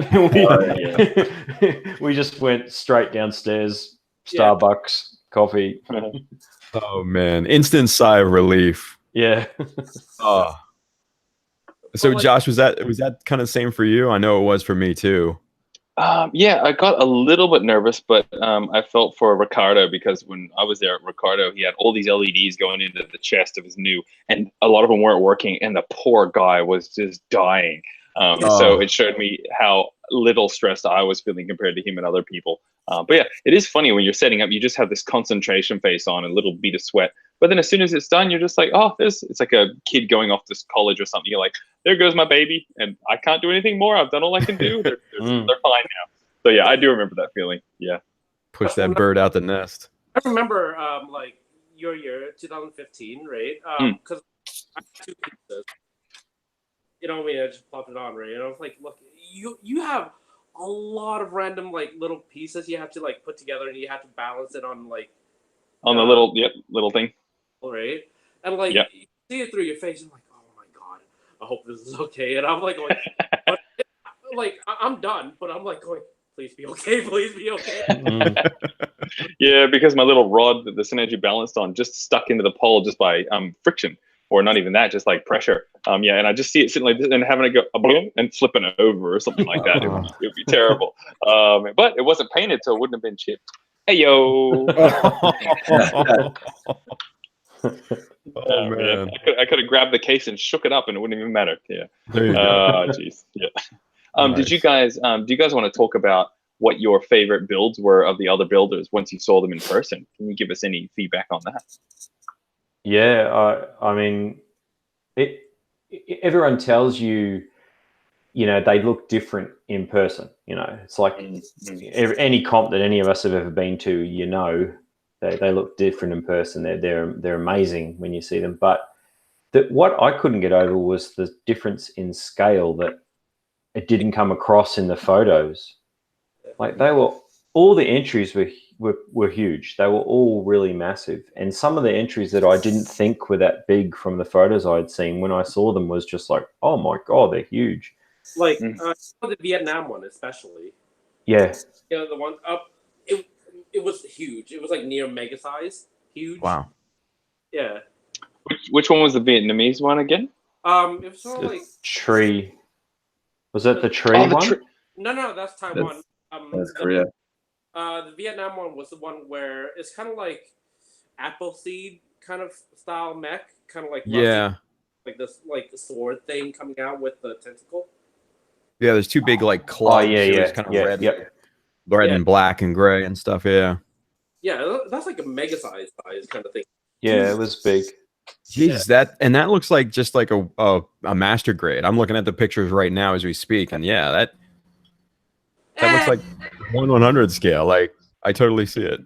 we just went straight downstairs, Starbucks, coffee. Oh man, instant sigh of relief. Yeah. Oh. So Josh, was that kind of the same for you? I know it was for me too. Yeah, I got a little bit nervous, but I felt for Ricardo because when I was there at Ricardo, he had all these LEDs going into the chest of his new, and a lot of them weren't working, and the poor guy was just dying. So it showed me how little stressed I was feeling compared to him and other people. But yeah, it is funny when you're setting up, you just have this concentration face on, a little bead of sweat. But then as soon as it's done, you're just like, oh, it's like a kid going off to college or something. You're like, there goes my baby, and I can't do anything more. I've done all I can do. They're fine now. So yeah, I do remember that feeling. Yeah. Push that bird out the nest. I remember like your year, 2015, right? Because I had 2 pizzas. You know what I mean? I just plopped it on, right? And I was like, look, you have a lot of random like little pieces you have to like put together, and you have to balance it on like on the little thing, right? And like you see it through your face, and like, oh my god, I hope this is okay. And I'm like, like I'm done, but I'm like going, please be okay, please be okay. Yeah, because my little rod that the Synergy balanced on just stuck into the pole just by friction. Or not even that, just like pressure. And I just see it sitting like this and having to go boom and flipping it over or something like that. It would be terrible. But it wasn't painted, so it wouldn't have been chipped. Hey yo! Man. I could have grabbed the case and shook it up, and it wouldn't even matter. Yeah. Jeez. Yeah. Nice. Do you guys want to talk about what your favorite builds were of the other builders once you saw them in person? Can you give us any feedback on that? Yeah, I mean, everyone tells you, they look different in person. It's like any comp that any of us have ever been to, they look different in person. They're amazing when you see them. But what I couldn't get over was the difference in scale that it didn't come across in the photos. Like all the entries were huge. They were all really massive. And some of the entries that I didn't think were that big from the photos I'd seen, when I saw them, was just like, oh my God, they're huge. Like the Vietnam one, especially. Yeah. The one up, it was huge. It was like near mega size. Huge. Wow. Yeah. Which one was the Vietnamese one again? It was sort of like tree. Was that the tree one? No, that's Taiwan. That's Korea. The Vietnam one was the one where it's kind of like Appleseed kind of style mech, kind of like rusty, like this like the sword thing coming out with the tentacle. Yeah, there's 2 big like claws. It's kind of red and black and gray and stuff. Yeah. Yeah, that's like a mega size kind of thing. Yeah, it was big. Jeez, that looks like just like a master grade. I'm looking at the pictures right now as we speak, and that looks like 1/100 scale. Like I totally see it.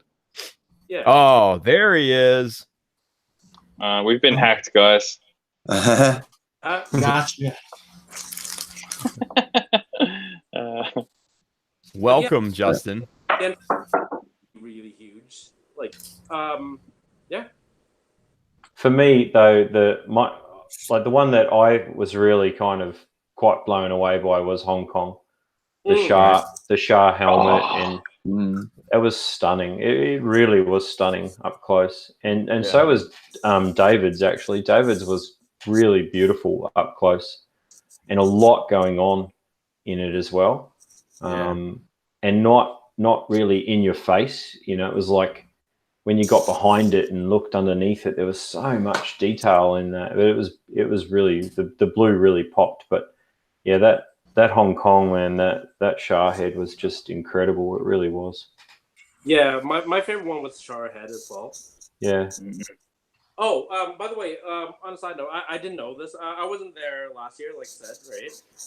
Yeah. Oh, there he is. We've been hacked, guys. Gotcha. Welcome, Justin. Really huge. Like, For me, though, the one that I was really kind of quite blown away by was Hong Kong. The Shah helmet, and it was stunning. It really was stunning up close, and so was David's. Actually, David's was really beautiful up close, and a lot going on in it as well, and not really in your face. It was like when you got behind it and looked underneath it, there was so much detail in that. But it was really the blue really popped. But yeah, that Hong Kong, man, that Shah head was just incredible. It really was. Yeah, my favorite one was Shah head as well. Yeah. By the way, on a side note, I didn't know this. I wasn't there last year, like I said,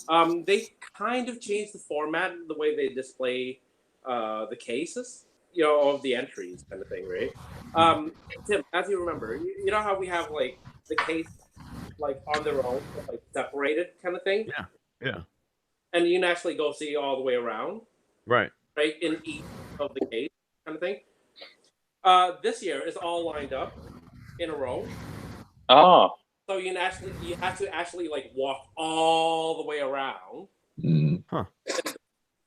right? They kind of changed the format, the way they display the cases, of the entries, kind of thing, right? Tim, as you remember, you know how we have like the case, like on their own, like separated, kind of thing. Yeah. And you can actually go see all the way around, Right. in each of the case, kind of thing. This year it's all lined up in a row. Oh. So you have to actually like walk all the way around. Huh.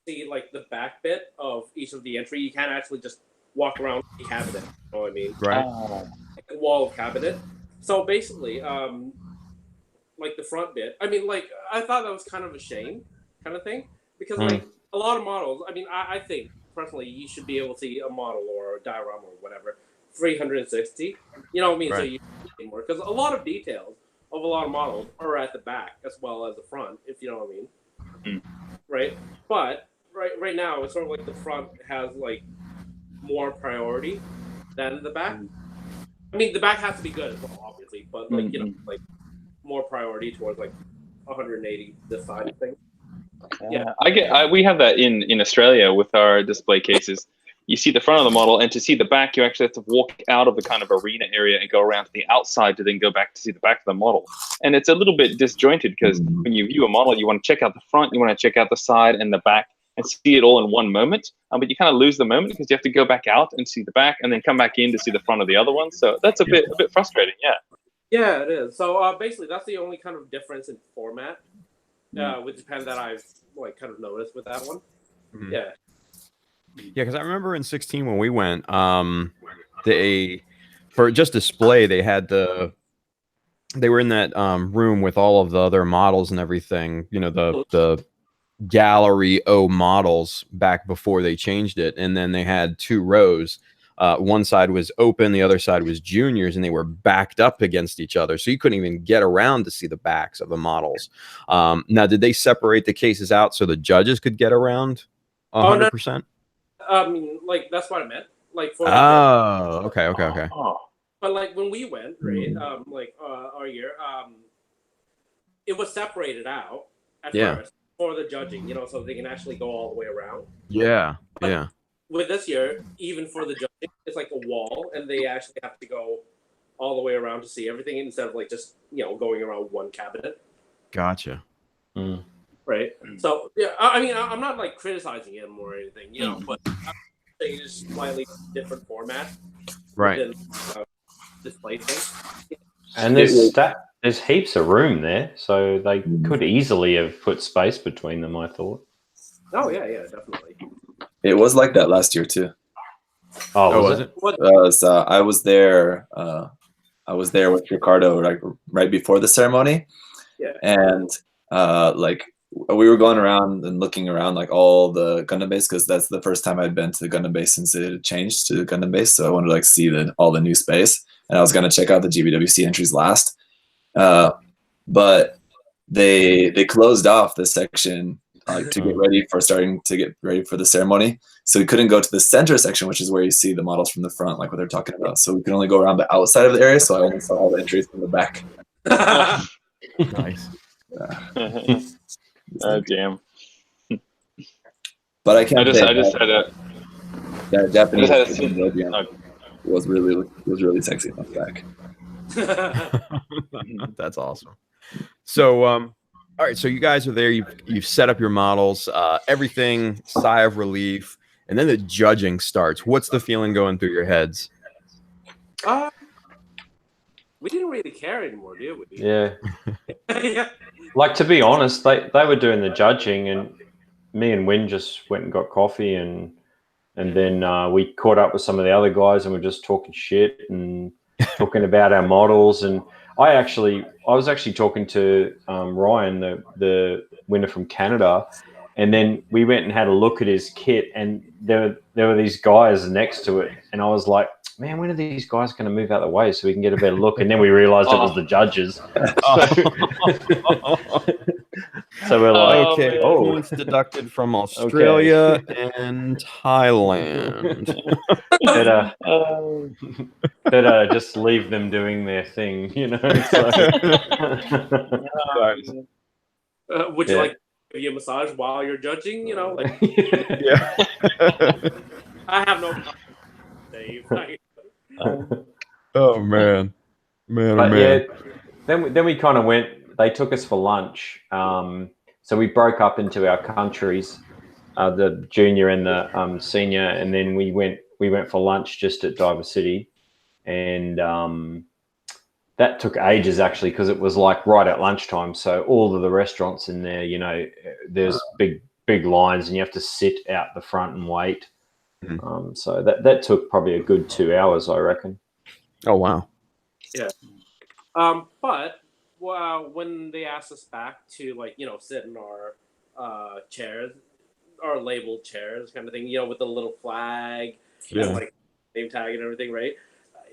See like the back bit of each of the entry. You can't actually just walk around the cabinet. You know what I mean? Right. Like the wall of cabinet. So basically, like the front bit. I mean, like I thought that was kind of a shame, kind of thing, because like a lot of models. I mean, I think personally you should be able to see a model or a diorama or whatever 360. You know what I mean? Right. So you see more because a lot of details of a lot of models are at the back as well as the front, if you know what I mean. Right. But right now it's sort of like the front has like more priority than the back. I mean, the back has to be good as well, obviously, but like like more priority towards like 180 this side of things. Yeah, we have that in Australia with our display cases. You see the front of the model, and to see the back, you actually have to walk out of the kind of arena area and go around to the outside to then go back to see the back of the model. And it's a little bit disjointed because when you view a model, you want to check out the front, you want to check out the side and the back, and see it all in one moment. But you kind of lose the moment because you have to go back out and see the back, and then come back in to see the front of the other one. So that's a bit frustrating. Yeah. Yeah, it is. So basically, that's the only kind of difference in format with Japan that I've like kind of noticed with that one. Yeah. Yeah, because I remember in 16 when we went, they for just display they were in that room with all of the other models and everything. The gallery O models back before they changed it, and then they had two rows. One side was open, the other side was juniors, and they were backed up against each other, so you couldn't even get around to see the backs of the models. Now, did they separate the cases out so the judges could get around 100%? I mean, like that's what I meant. Like for okay. But like when we went, right? Like our year, it was separated out at first for the judging, so they can actually go all the way around. Yeah. With this year, even for the judging, it's like a wall, and they actually have to go all the way around to see everything instead of like just going around one cabinet. Gotcha. Right. So yeah, I mean, I'm not like criticizing him or anything, but I'm saying it's slightly different format, right? Than, display thing. And there's heaps of room there, so they could easily have put space between them, I thought. Oh yeah, definitely. It was like that last year too. Oh, was it? I was there. I was there with Ricardo right before the ceremony, and like we were going around and looking around like all the Gundam base because that's the first time I'd been to the Gundam base since it had changed to the Gundam base. So I wanted to like see all the new space, and I was gonna check out the GBWC entries last, but they closed off this section to get ready for the ceremony. So we couldn't go to the center section, which is where you see the models from the front, like what they're talking about. So we could only go around the outside of the area. So I only saw all the entries from the back. Nice. Oh damn! But I can't. I just had a. That Japanese was really sexy on the back. That's awesome. So, all right. So you guys are there. You've set up your models. Everything. Sigh of relief, and then the judging starts. What's the feeling going through your heads? We didn't really care anymore, did we? Yeah. Yeah. Like, to be honest, they were doing the judging, and me and Win just went and got coffee, and then we caught up with some of the other guys, and we're just talking shit and talking about our models. And I was actually talking to Ryan, the winner from Canada, and then we went and had a look at his kit, and there were these guys next to it, and I was like, man, when are these guys going to move out of the way so we can get a better look? And then we realized it was the judges. So we're like, Okay, oh. points deducted from Australia and Thailand. better just leave them doing their thing, you know. So. Would you like to give you a massage while you're judging? You know, like Yeah. I have no problem, Dave. Oh man, But yeah, then we kind of went. They took us for lunch. So we broke up into our countries, the junior and the senior, and then we went for lunch just at Diver City, and that took ages actually because it was like right at lunchtime. So all of the restaurants in there, you know, there's big lines, and you have to sit out the front and wait. Mm-hmm. So that took probably a good 2 hours, I reckon. Oh wow. Yeah. But when they asked us back to, like, you know, sit in our chairs, our labeled chairs, kind of thing, you know, with the little flag, and like name tag and everything, right?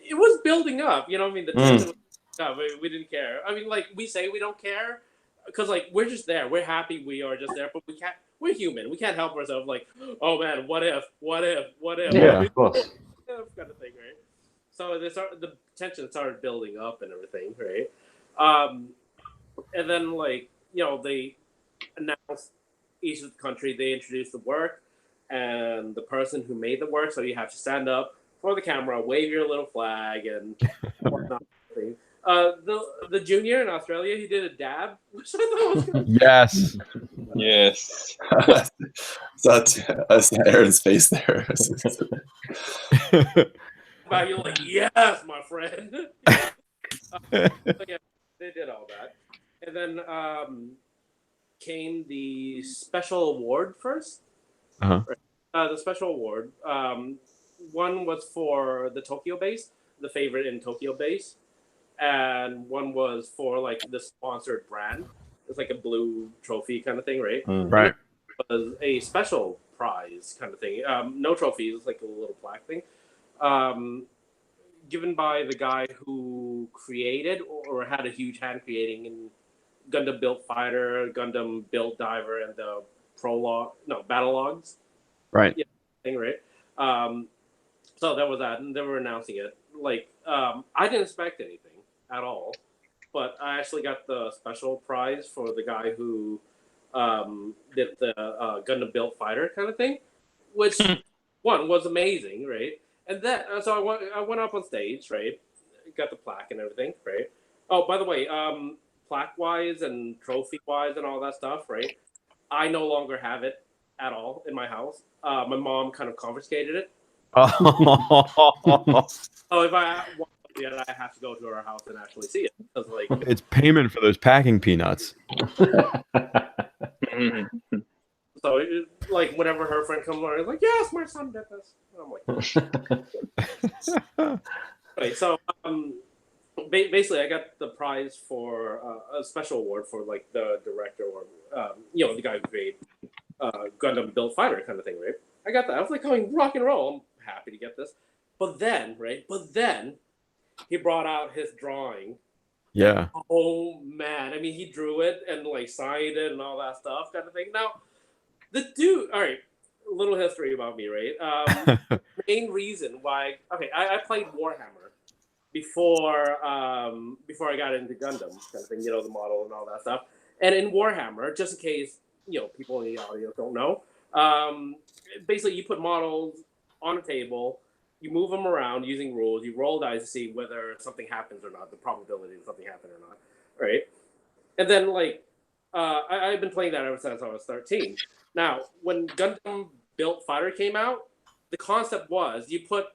It was building up, you know. I mean, the tension was we didn't care. I mean, like, we say we don't care because, like, we're just there. We're happy we are just there, but we can't. We're human. We can't help ourselves. Like, oh man, what if? Yeah, of course. Kind of thing, right? So the tension started building up and everything, right? And then, like, you know, they announced each of the country, they introduced the work and the person who made the work. So you have to stand up for the camera, wave your little flag, and whatnot. The junior in Australia, he did a dab, which I thought was good. Yes. Yes. I saw Aaron's face there. You're like, yes, my friend. Yeah, they did all that. And then came the special award first. Uh-huh. The special award. One was for the Tokyo base, the favorite in Tokyo base. And one was for, like, the sponsored brand. It's like a blue trophy kind of thing, right? Right. It was a special prize kind of thing. No trophies, it's like a little plaque thing. Given by the guy who created or had a huge hand creating in Gundam Built Fighter, Gundam Built Diver, and the battle logs. Right. Yeah, thing, right? So that was that, and they were announcing it. Like, I didn't expect anything at all, but I actually got the special prize for the guy who did the Gundam Built Fighter kind of thing, which one was amazing, right? And then so I went up on stage, right? Got the plaque and everything, right? Oh, by the way, plaque wise and trophy wise and all that stuff, right? I no longer have it at all in my house. My mom kind of confiscated it. So if I want it, I have to go to her house and actually see it. Because, like, it's payment for those packing peanuts. So, like, whenever her friend comes along, it's like, yes, my son did this. And I'm like, okay, so basically, I got the prize for a special award for, like, the director or you know, the guy who created Gundam Built Fighter kind of thing, right? I got that. I was like, going rock and roll. I'm happy to get this. But then, right? He brought out his drawing. Yeah. Oh man! I mean, he drew it and, like, signed it and all that stuff, kind of thing. Now, the dude. All right, a little history about me, right? Main reason why. Okay, I played Warhammer before I got into Gundam, kind of thing. You know, the model and all that stuff. And in Warhammer, just in case, you know, people in the audience don't know, basically you put models on a table. You move them around using rules. You roll dice to see whether something happens or not, the probability of something happening or not, right? And then, like, I've been playing that ever since I was 13. Now, when Gundam Built Fighter came out, the concept was you put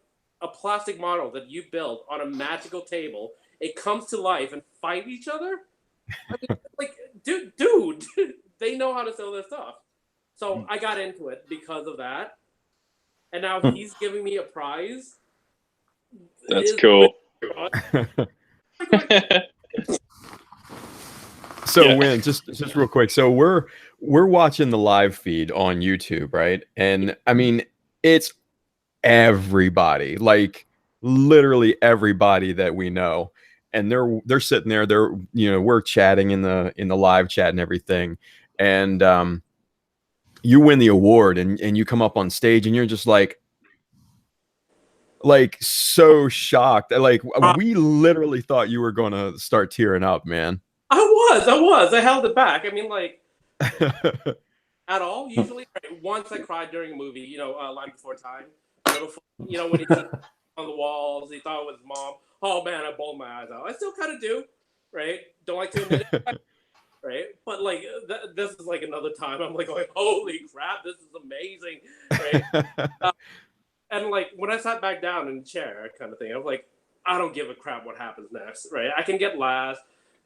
a plastic model that you built on a magical table. It comes to life and fight each other. I mean, like, dude, they know how to sell their stuff. So I got into it because of that. And now he's giving me a prize. That's cool. So Win, just real quick. So we're watching the live feed on YouTube, right? And I mean, it's everybody, like literally everybody that we know. and they're sitting there, we're chatting in the live chat and everything, and you win the award, and you come up on stage, and you're just like so shocked. Like, we literally thought you were gonna start tearing up, man. I was. I held it back. I mean, like, at all. Usually, once I cried during a movie, Line Before Time. When he on the walls, he thought it was his mom. Oh man, I bawled my eyes out. I still kind of do, right? Don't like to admit it, right? But like, this is like another time. I'm like, holy crap, this is amazing, right? And like when I sat back down in the chair, kind of thing, I was like, I don't give a crap what happens next, right? I can get last.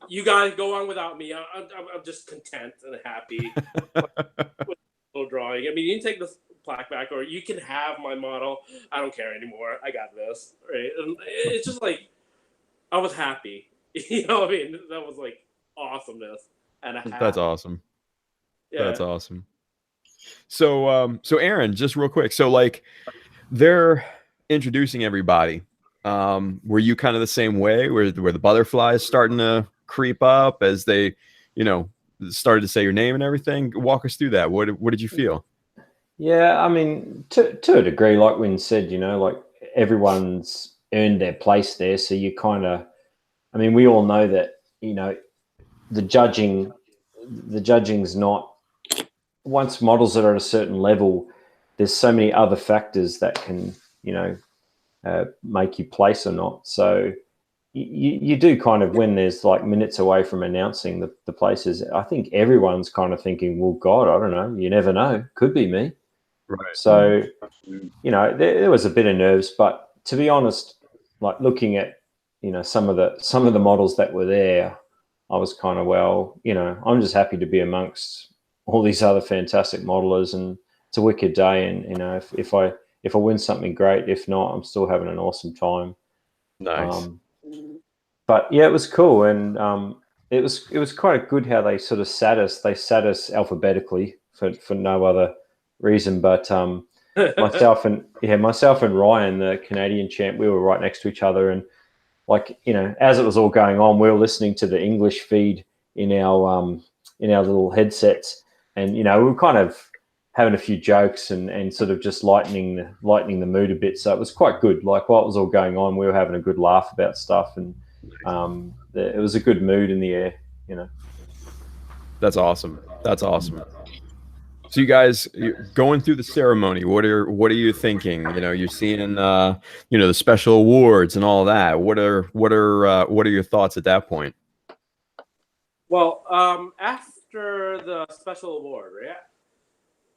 You guys go on without me. I'm just content and happy with little drawing. I mean, you can take this plaque back, or you can have my model. I don't care anymore. I got this, right? And it's just like, I was happy. You know what I mean? That was like awesomeness. And that's awesome. Yeah. That's awesome. So Aaron, just real quick. So like, they're introducing everybody. Were you kind of the same way, where the butterflies starting to creep up as they, started to say your name and everything? Walk us through that. What did you feel? Yeah, I mean, to a degree, like Wynn said, like everyone's earned their place there. So you kind of, I mean, we all know that, the judging's not, once models are at a certain level, there's so many other factors that can, make you place or not. So you do kind of, when there's like minutes away from announcing the places, I think everyone's kind of thinking, well, God, I don't know. You never know. Could be me. Right. So, there was a bit of nerves, but to be honest, like looking at, some of the models that were there, I was kind of, well, I'm just happy to be amongst all these other fantastic modelers, and it's a wicked day. And, if I win something, great. If not, I'm still having an awesome time. Nice. But yeah, it was cool. And it was quite good how they sort of sat us. They sat us alphabetically for no other reason. But myself and Ryan, the Canadian champ, we were right next to each other. And like, as it was all going on, we were listening to the English feed in our little headsets. And, we were kind of having a few jokes and sort of just lightening the mood a bit. So it was quite good. Like while it was all going on, we were having a good laugh about stuff, and it was a good mood in the air, That's awesome. That's awesome. So you guys, going through the ceremony, what are you thinking? You're seeing the special awards and all that. What are your thoughts at that point? Well, after the special award, right?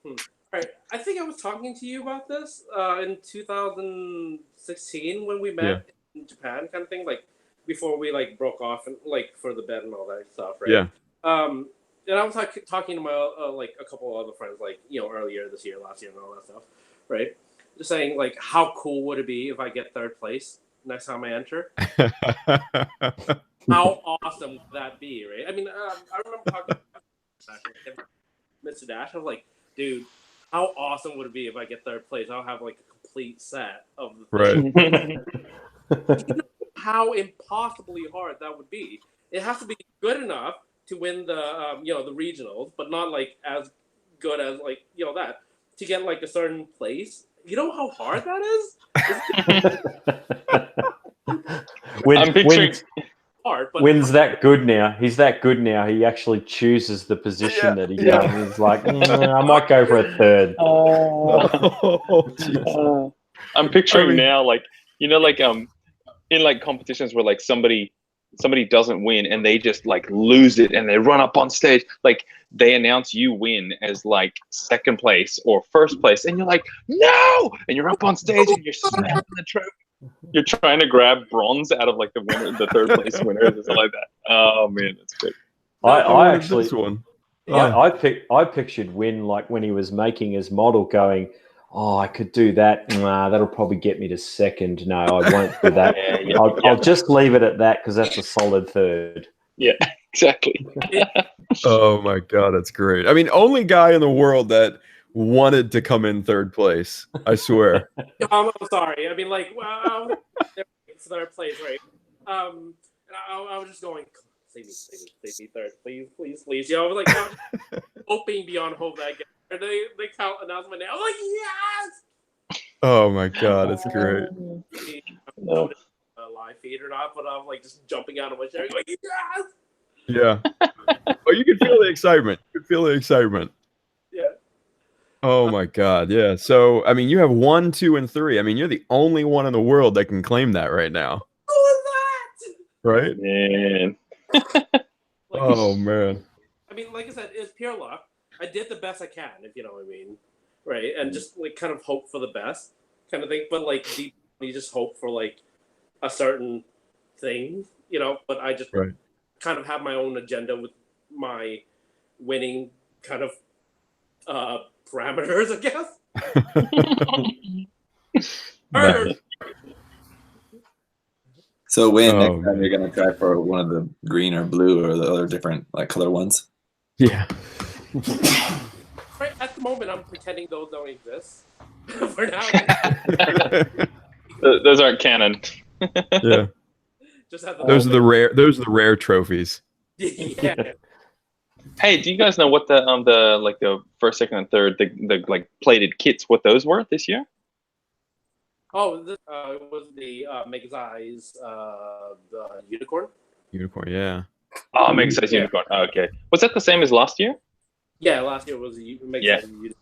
All right. I think I was talking to you about this in 2016 when we met in Japan, kind of thing, like before we like broke off and like for the bed and all that stuff, right? Yeah. And I was talking to my like a couple of other friends, like earlier this year, last year, and all that stuff, right? Just saying, like, how cool would it be if I get third place next time I enter? How awesome would that be, right? I mean, I remember talking to Mr. Dash. I was like, dude, how awesome would it be if I get third place? I'll have like a complete set of the things. Right. You know how impossibly hard that would be. It has to be good enough to win the the regionals, but not like as good as like that to get like a certain place. You know how hard that is? I'm picturing hard, but Wynn's that good now. He's that good now. He actually chooses the position that he does. He's like, I might go for a third. I'm picturing now, like in like competitions where like somebody doesn't win and they just like lose it and they run up on stage, like they announce you win as like second place or first place, and you're like, no, and you're up on stage and you're slamming the trophy. You're trying to grab bronze out of like the winner, the third place winner, or something like that. Oh man, that's great. I actually, this one. I pictured Wynn like when he was making his model, going, "Oh, I could do that. Nah, that'll probably get me to second. No, I won't do that. I'll just leave it at that because that's a solid third." Yeah, exactly. Oh my god, that's great. I mean, only guy in the world that wanted to come in third place. I swear. I'm sorry. I mean, like, well, it's third place, right? And I was just going, save me third, please. You know, I was like, hoping beyond hope that I get. And they announced my name. I was like, yes. Oh my god, that's great. No. Live feed or not, but I'm like just jumping out of my chair, going, yes. Yeah. Oh, you could feel the excitement. You could feel the excitement. Yeah. Oh my god, yeah. So I mean, you have 1, 2, and 3. I mean, you're the only one in the world that can claim that right now. Who is that? Right? Man. Oh man. I mean, like I said, it's pure luck. I did the best I can, if you know what I mean, right? And just like kind of hope for the best, kind of thing. But like deep, you just hope for like a certain thing, you know. But I just kind of have my own agenda with my winning kind of parameters, I guess. Nice. So Wayne, next time you're gonna try for one of the green or blue or the other different like color ones. Yeah. Right at the moment, I'm pretending those don't exist. For now, Those aren't canon. Yeah. just have Those are the rare trophies. Yeah. Hey, do you guys know what the first, second, and third the like plated kits, what those were this year? Oh, this was the Mega's the unicorn. Unicorn, yeah. Oh, Mega Size Unicorn. Oh, okay. Was that the same as last year? Yeah, last year was the Mega unicorn.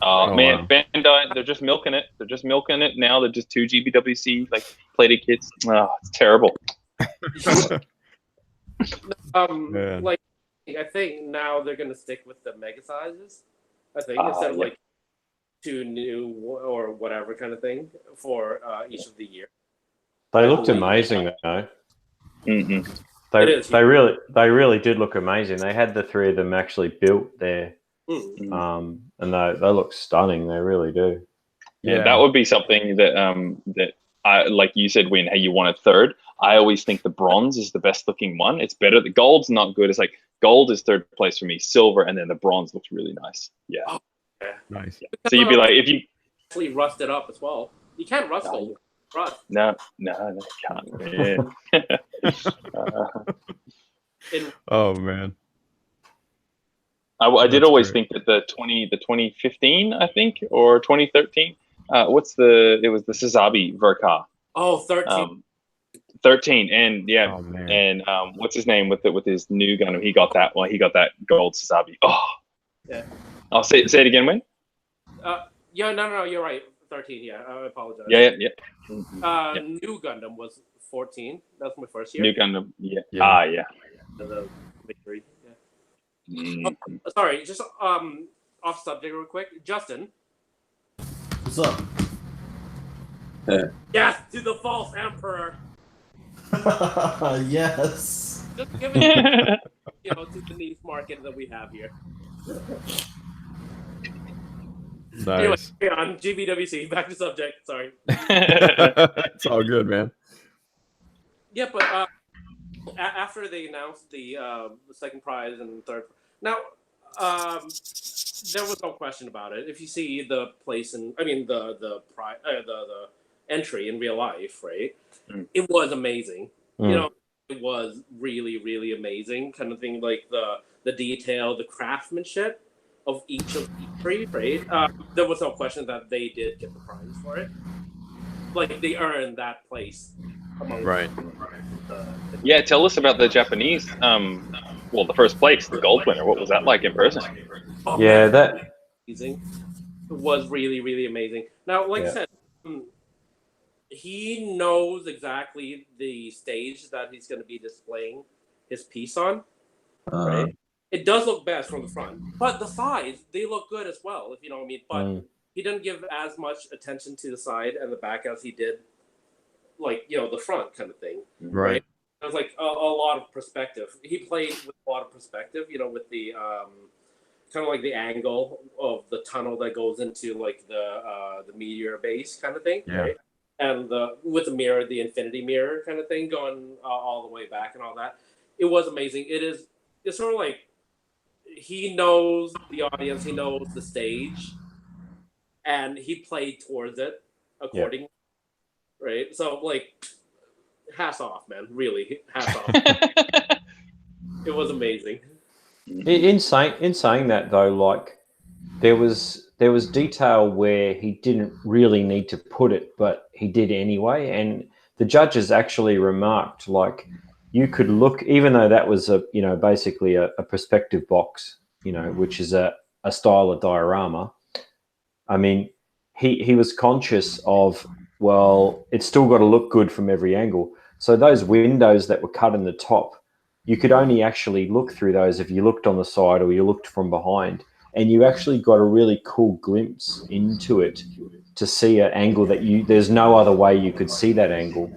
Oh man, wow. Bandai, they're just milking it. They're just milking it now. They're just 2 GBWC like plated kits. Oh, it's terrible. Man. Like I think now they're gonna stick with the mega sizes. I think instead of like 2 new or whatever kind of thing for each of the year. They looked amazing though. Mm-hmm. They really did look amazing. They had the 3 of them actually built there, and they look stunning. They really do. Yeah, that would be something that that I like. You said when you wanted third. I always think the bronze is the best looking one. It's better. The gold's not good. It's like gold is third place for me, silver, and then the bronze looks really nice. Yeah. Oh, yeah. Nice. So you'd be like, if you actually rust it up as well. You can't rust gold. Rust. No, you can't. Yeah. Oh man. I did always think that the 2015, I think, or 2013. It was the Sazabi Verka. Oh, 13. 13, and and what's his name with his new Gundam? He got that one. He got that gold Sazabi. Oh, yeah. I'll say it again. When? Yeah, no, you're right. 13. Yeah, I apologize. Yeah. New Gundam was 14. That was my first year. New Gundam. Yeah. Yeah. The victory. Yeah. Mm-hmm. Oh, sorry, just off subject real quick. Justin. What's up? Yes, to the false emperor. Yes. Just give it, to the niche market that we have here. Nice. Anyway, on GBWC, back to subject. Sorry. It's all good, man. Yeah, but after they announced the second prize and third, now there was no question about it. If you see the place the entry in real life, right? It was amazing. It was really, really amazing. Kind of thing, like the detail, the craftsmanship of each of the three, right? There was no question that they did get the prize for it. Like they earned that place. Right. Yeah, tell us about the Japanese. The first place, the gold winner. What was that like in person? Oh, Yeah, man, that amazing. It was really, really amazing. Now, like I said, he knows exactly the stage that he's going to be displaying his piece on. Right? It does look best from the front, but the sides, they look good as well, if you know what I mean. But he didn't give as much attention to the side and the back as he did, like, the front kind of thing. Right. It was like a lot of perspective. He played with a lot of perspective, with the kind of like the angle of the tunnel that goes into like the meteor base kind of thing, right? And with the mirror, the infinity mirror kind of thing going all the way back and all that. It was amazing. It's sort of like he knows the audience, he knows the stage, and he played towards it accordingly, right? So like hats off, man. Really, hats off. It was amazing. In saying that though, like there was detail where he didn't really need to put it, but he did anyway. And the judges actually remarked, like, you could look, even though that was basically a perspective box, which is a style of diorama. I mean, he was conscious of, well, it's still got to look good from every angle. So those windows that were cut in the top, you could only actually look through those if you looked on the side or you looked from behind. And you actually got a really cool glimpse into it to see an angle that there's no other way you could see that angle.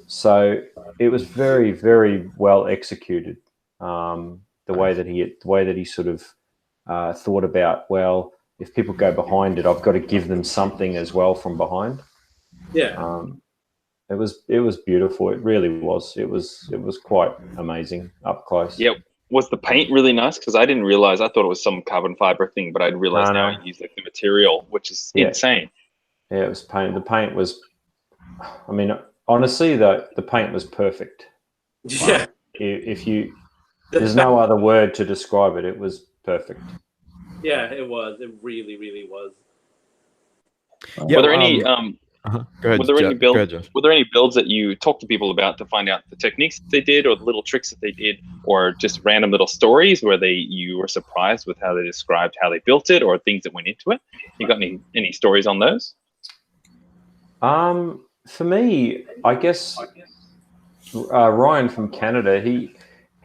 So it was very, very well executed. The way that he sort of thought about, well, if people go behind it, I've got to give them something as well from behind. Yeah. It was beautiful. It really was. It was quite amazing up close. Yep. Was the paint really nice? Because I didn't realize. I thought it was some carbon fiber thing, but I realized now he used like the material, which is insane. Yeah, it was paint. The paint was. I mean, honestly, the paint was perfect. Yeah. There's no other word to describe it. It was perfect. Yeah, it was. It really, really was. Yeah, were there any Go ahead, were there any builds? Go ahead, Josh. Were there any builds that you talked to people about to find out the techniques they did, or the little tricks that they did, or just random little stories where you were surprised with how they described how they built it, or things that went into it? You got any stories on those? For me, I guess Ryan from Canada, he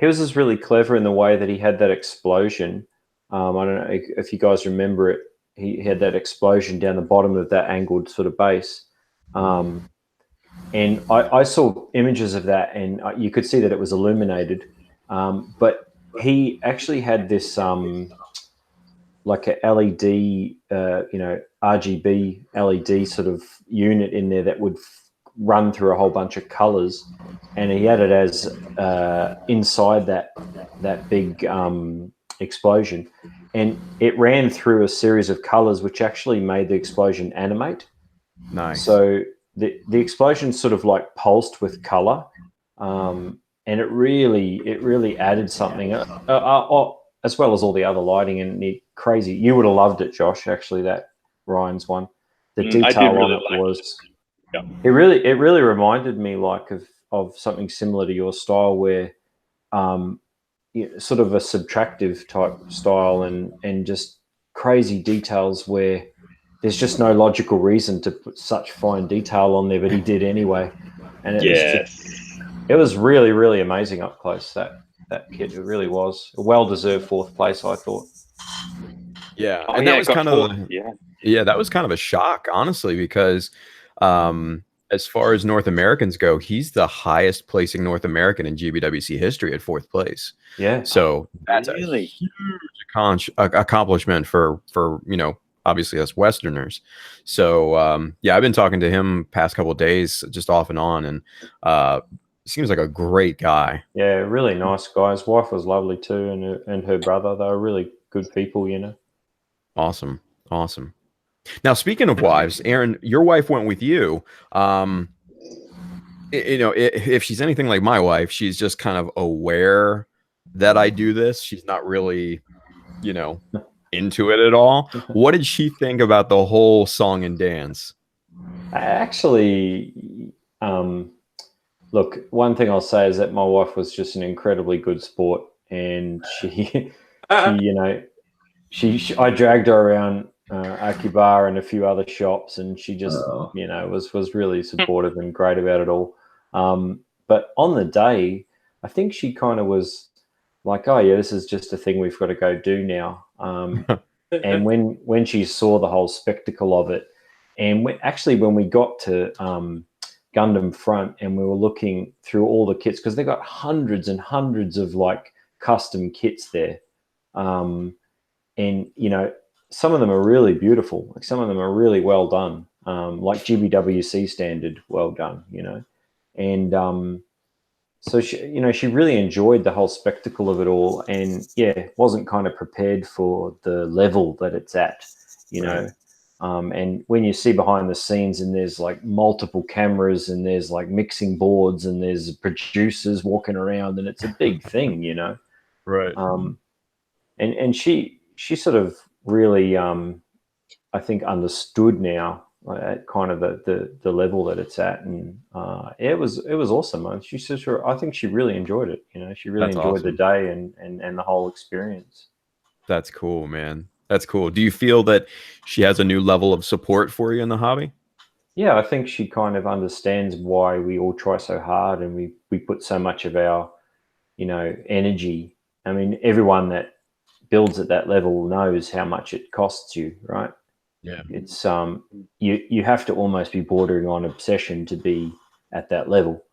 was just really clever in the way that he had that explosion. I don't know if you guys remember it. He had that explosion down the bottom of that angled sort of base. And I saw images of that, and you could see that it was illuminated. But he actually had this like a LED, RGB LED sort of unit in there that would run through a whole bunch of colors, and he had it as inside that big explosion, and it ran through a series of colors which actually made the explosion animate. Nice. So the explosion sort of like pulsed with color, and it really added something, as well as all the other lighting and crazy. You would have loved it, Josh. Actually, that Ryan's one. The detail on it was. Yeah. It really reminded me like of something similar to your style, where sort of a subtractive type style and just crazy details where there's just no logical reason to put such fine detail on there, but he did anyway. And it was really, really amazing up close, that kit. It really was a well-deserved fourth place, I thought. Yeah, Oh, and that was kind of that was kind of a shock, honestly, because as far as North Americans go, he's the highest placing North American in GBWC history at fourth place. Yeah, so that's a huge accomplishment for obviously us Westerners. So I've been talking to him past couple of days, just off and on, and seems like a great guy. Yeah, really nice guy. His wife was lovely too, and her brother. They were really good people, Awesome. Now, speaking of wives, Aaron, your wife went with you. If she's anything like my wife, she's just kind of aware that I do this. She's not really, into it at all. What did she think about the whole song and dance? Actually, look, one thing I'll say is that my wife was just an incredibly good sport, and I dragged her around Akibar and a few other shops, and she just was really supportive and great about it all. But on the day, I think she kind of was like, oh yeah, this is just a thing we've got to go do now. And when she saw the whole spectacle of it, and when we got to Gundam Front and we were looking through all the kits, because they got hundreds and hundreds of like custom kits there, and some of them are really beautiful, like some of them are really well done, like GBWC standard well done, and so she really enjoyed the whole spectacle of it all, and wasn't kind of prepared for the level that it's at, And when you see behind the scenes and there's like multiple cameras and there's like mixing boards and there's producers walking around and it's a big thing, you know. Right. And she sort of really I think understood now at kind of the level that it's at, and it was awesome. I think she really enjoyed it. You know, she really enjoyed the day and the whole experience. That's cool, man. That's cool. Do you feel that she has a new level of support for you in the hobby? Yeah, I think she kind of understands why we all try so hard and we put so much of our, you know, energy. I mean, everyone that builds at that level knows how much it costs you, right? Yeah. It's you have to almost be bordering on obsession to be at that level.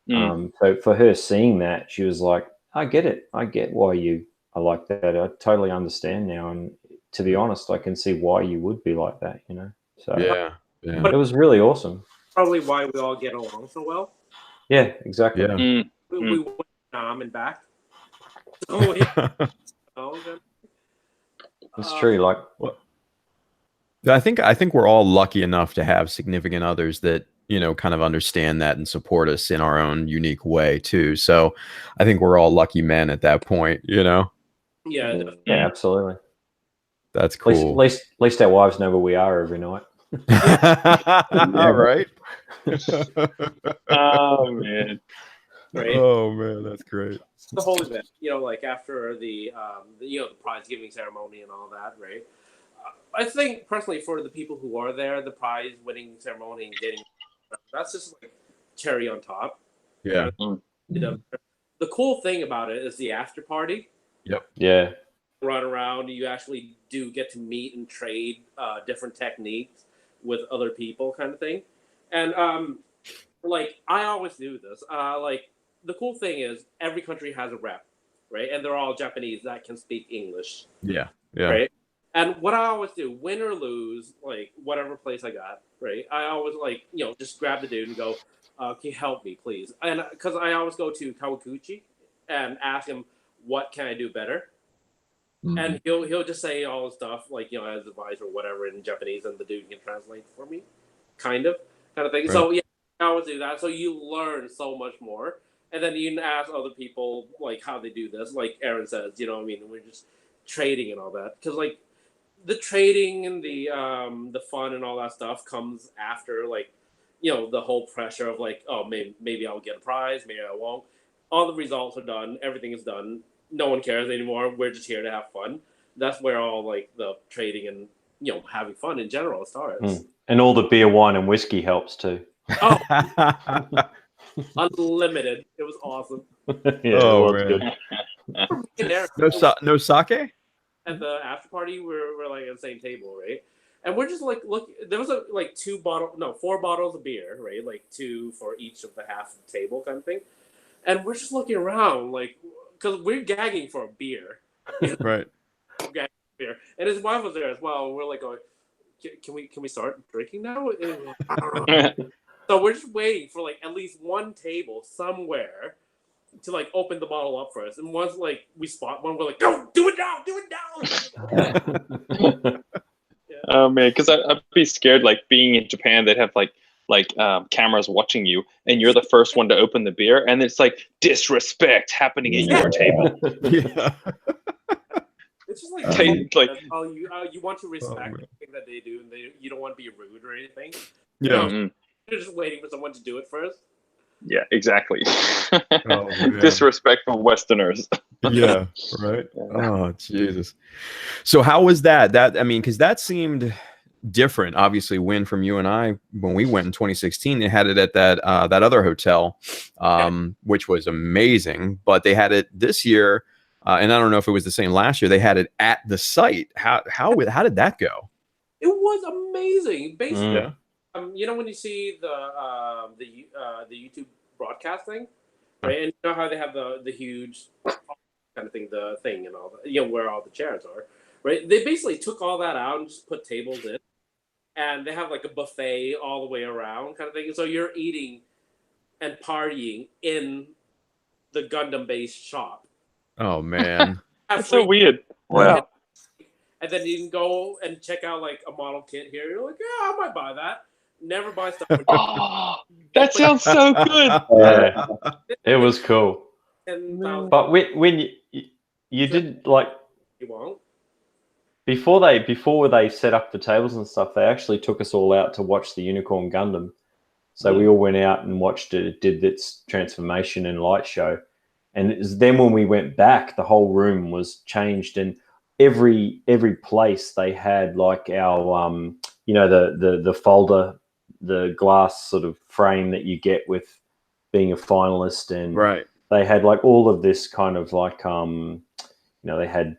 So for her seeing that, she was like, I get it. I get why you are like that. I totally understand now. And to be honest, I can see why you would be like that, you know? So yeah. it was really awesome. Probably why we all get along so well. Yeah, exactly. Yeah. We went and back. So, yeah. It's true. Like, I think we're all lucky enough to have significant others that, you know, kind of understand that and support us in our own unique way too. So I think we're all lucky men at that point, you know? Yeah. Yeah, absolutely. That's cool. At least our wives know where we are every night. All right. Oh man. Right. Oh man, that's great. The whole event, you know, like after the the prize giving ceremony and all that, right? I think personally for the people who are there, the prize winning ceremony and getting that's just like cherry on top. Yeah. The cool thing about it is the after party. Yep. Yeah. Run around, you actually do get to meet and trade different techniques with other people, kind of thing. And like I always do this. Like the cool thing is every country has a rep, right? And they're all Japanese that can speak English. Yeah. Yeah. Right. And what I always do, win or lose, like whatever place I got, right? I always like, you know, just grab the dude and go, can you help me, please? And because I always go to Kawaguchi and ask him, what can I do better? And he'll just say all the stuff like, you know, as advice or whatever in Japanese, and the dude can translate for me, kind of thing. Right. So yeah, I always do that. So you learn so much more, and then you can ask other people like how they do this. Like Aaron says, you know what I mean? We're just trading and all that, because like the trading and the fun and all that stuff comes after, like, you know, the whole pressure of like, oh, maybe I'll get a prize, maybe I won't. All the results are done, everything is done. No one cares anymore. We're just here to have fun. That's where all like the trading and, you know, having fun in general starts. And all the beer, wine, and whiskey helps too. Oh, unlimited! It was awesome. Yeah, oh man. Good. No sake? At the after party, we're like at the same table, right? And we're just like, look. There was like 4 bottles of beer, right? Like 2 for each of the half of the table, kind of thing. And we're just looking around, like, because we're gagging for a beer. Right. Gagging for beer. And his wife was there as well. And we're like going, can we start drinking now? So we're just waiting for like at least one table somewhere to like open the bottle up for us. And once like we spot one, we're like, go, do it now. Yeah. Oh man, because I'd be scared, like being in Japan, they'd have like cameras watching you, and you're the first one to open the beer, and it's like disrespect happening at your table. Yeah. It's just like, you want to respect everything that they do, and you don't want to be rude or anything. Yeah. You're just waiting for someone to do it first. Yeah, exactly. Oh, disrespectful Westerners. Yeah, right. Oh, Jesus. So how was that? I mean, because that seemed different. Obviously, Win, from you and I, when we went in 2016, they had it at that other hotel, which was amazing. But they had it this year, and I don't know if it was the same last year. They had it at the site. How did that go? It was amazing. Basically, you know when you see the YouTube broadcast thing, right? And you know how they have the huge kind of thing, the thing and all that, you know, where all the chairs are, right? They basically took all that out and just put tables in, and they have like a buffet all the way around kind of thing. So you're eating and partying in the Gundam based shop. Oh man. That's so weird. Wow. and then you can go and check out like a model kit here. You're like, yeah, I might buy that. Never buy stuff. From Oh, that sounds so good. Yeah, it was cool. 10,000 But when you did like you won't. before they set up the tables and stuff, they actually took us all out to watch the Unicorn Gundam. So we all went out and watched it. It did its transformation and light show. And it was then when we went back, the whole room was changed, and every place they had like our the folder, the glass sort of frame that you get with being a finalist, and Right. they had like all of this kind of like they had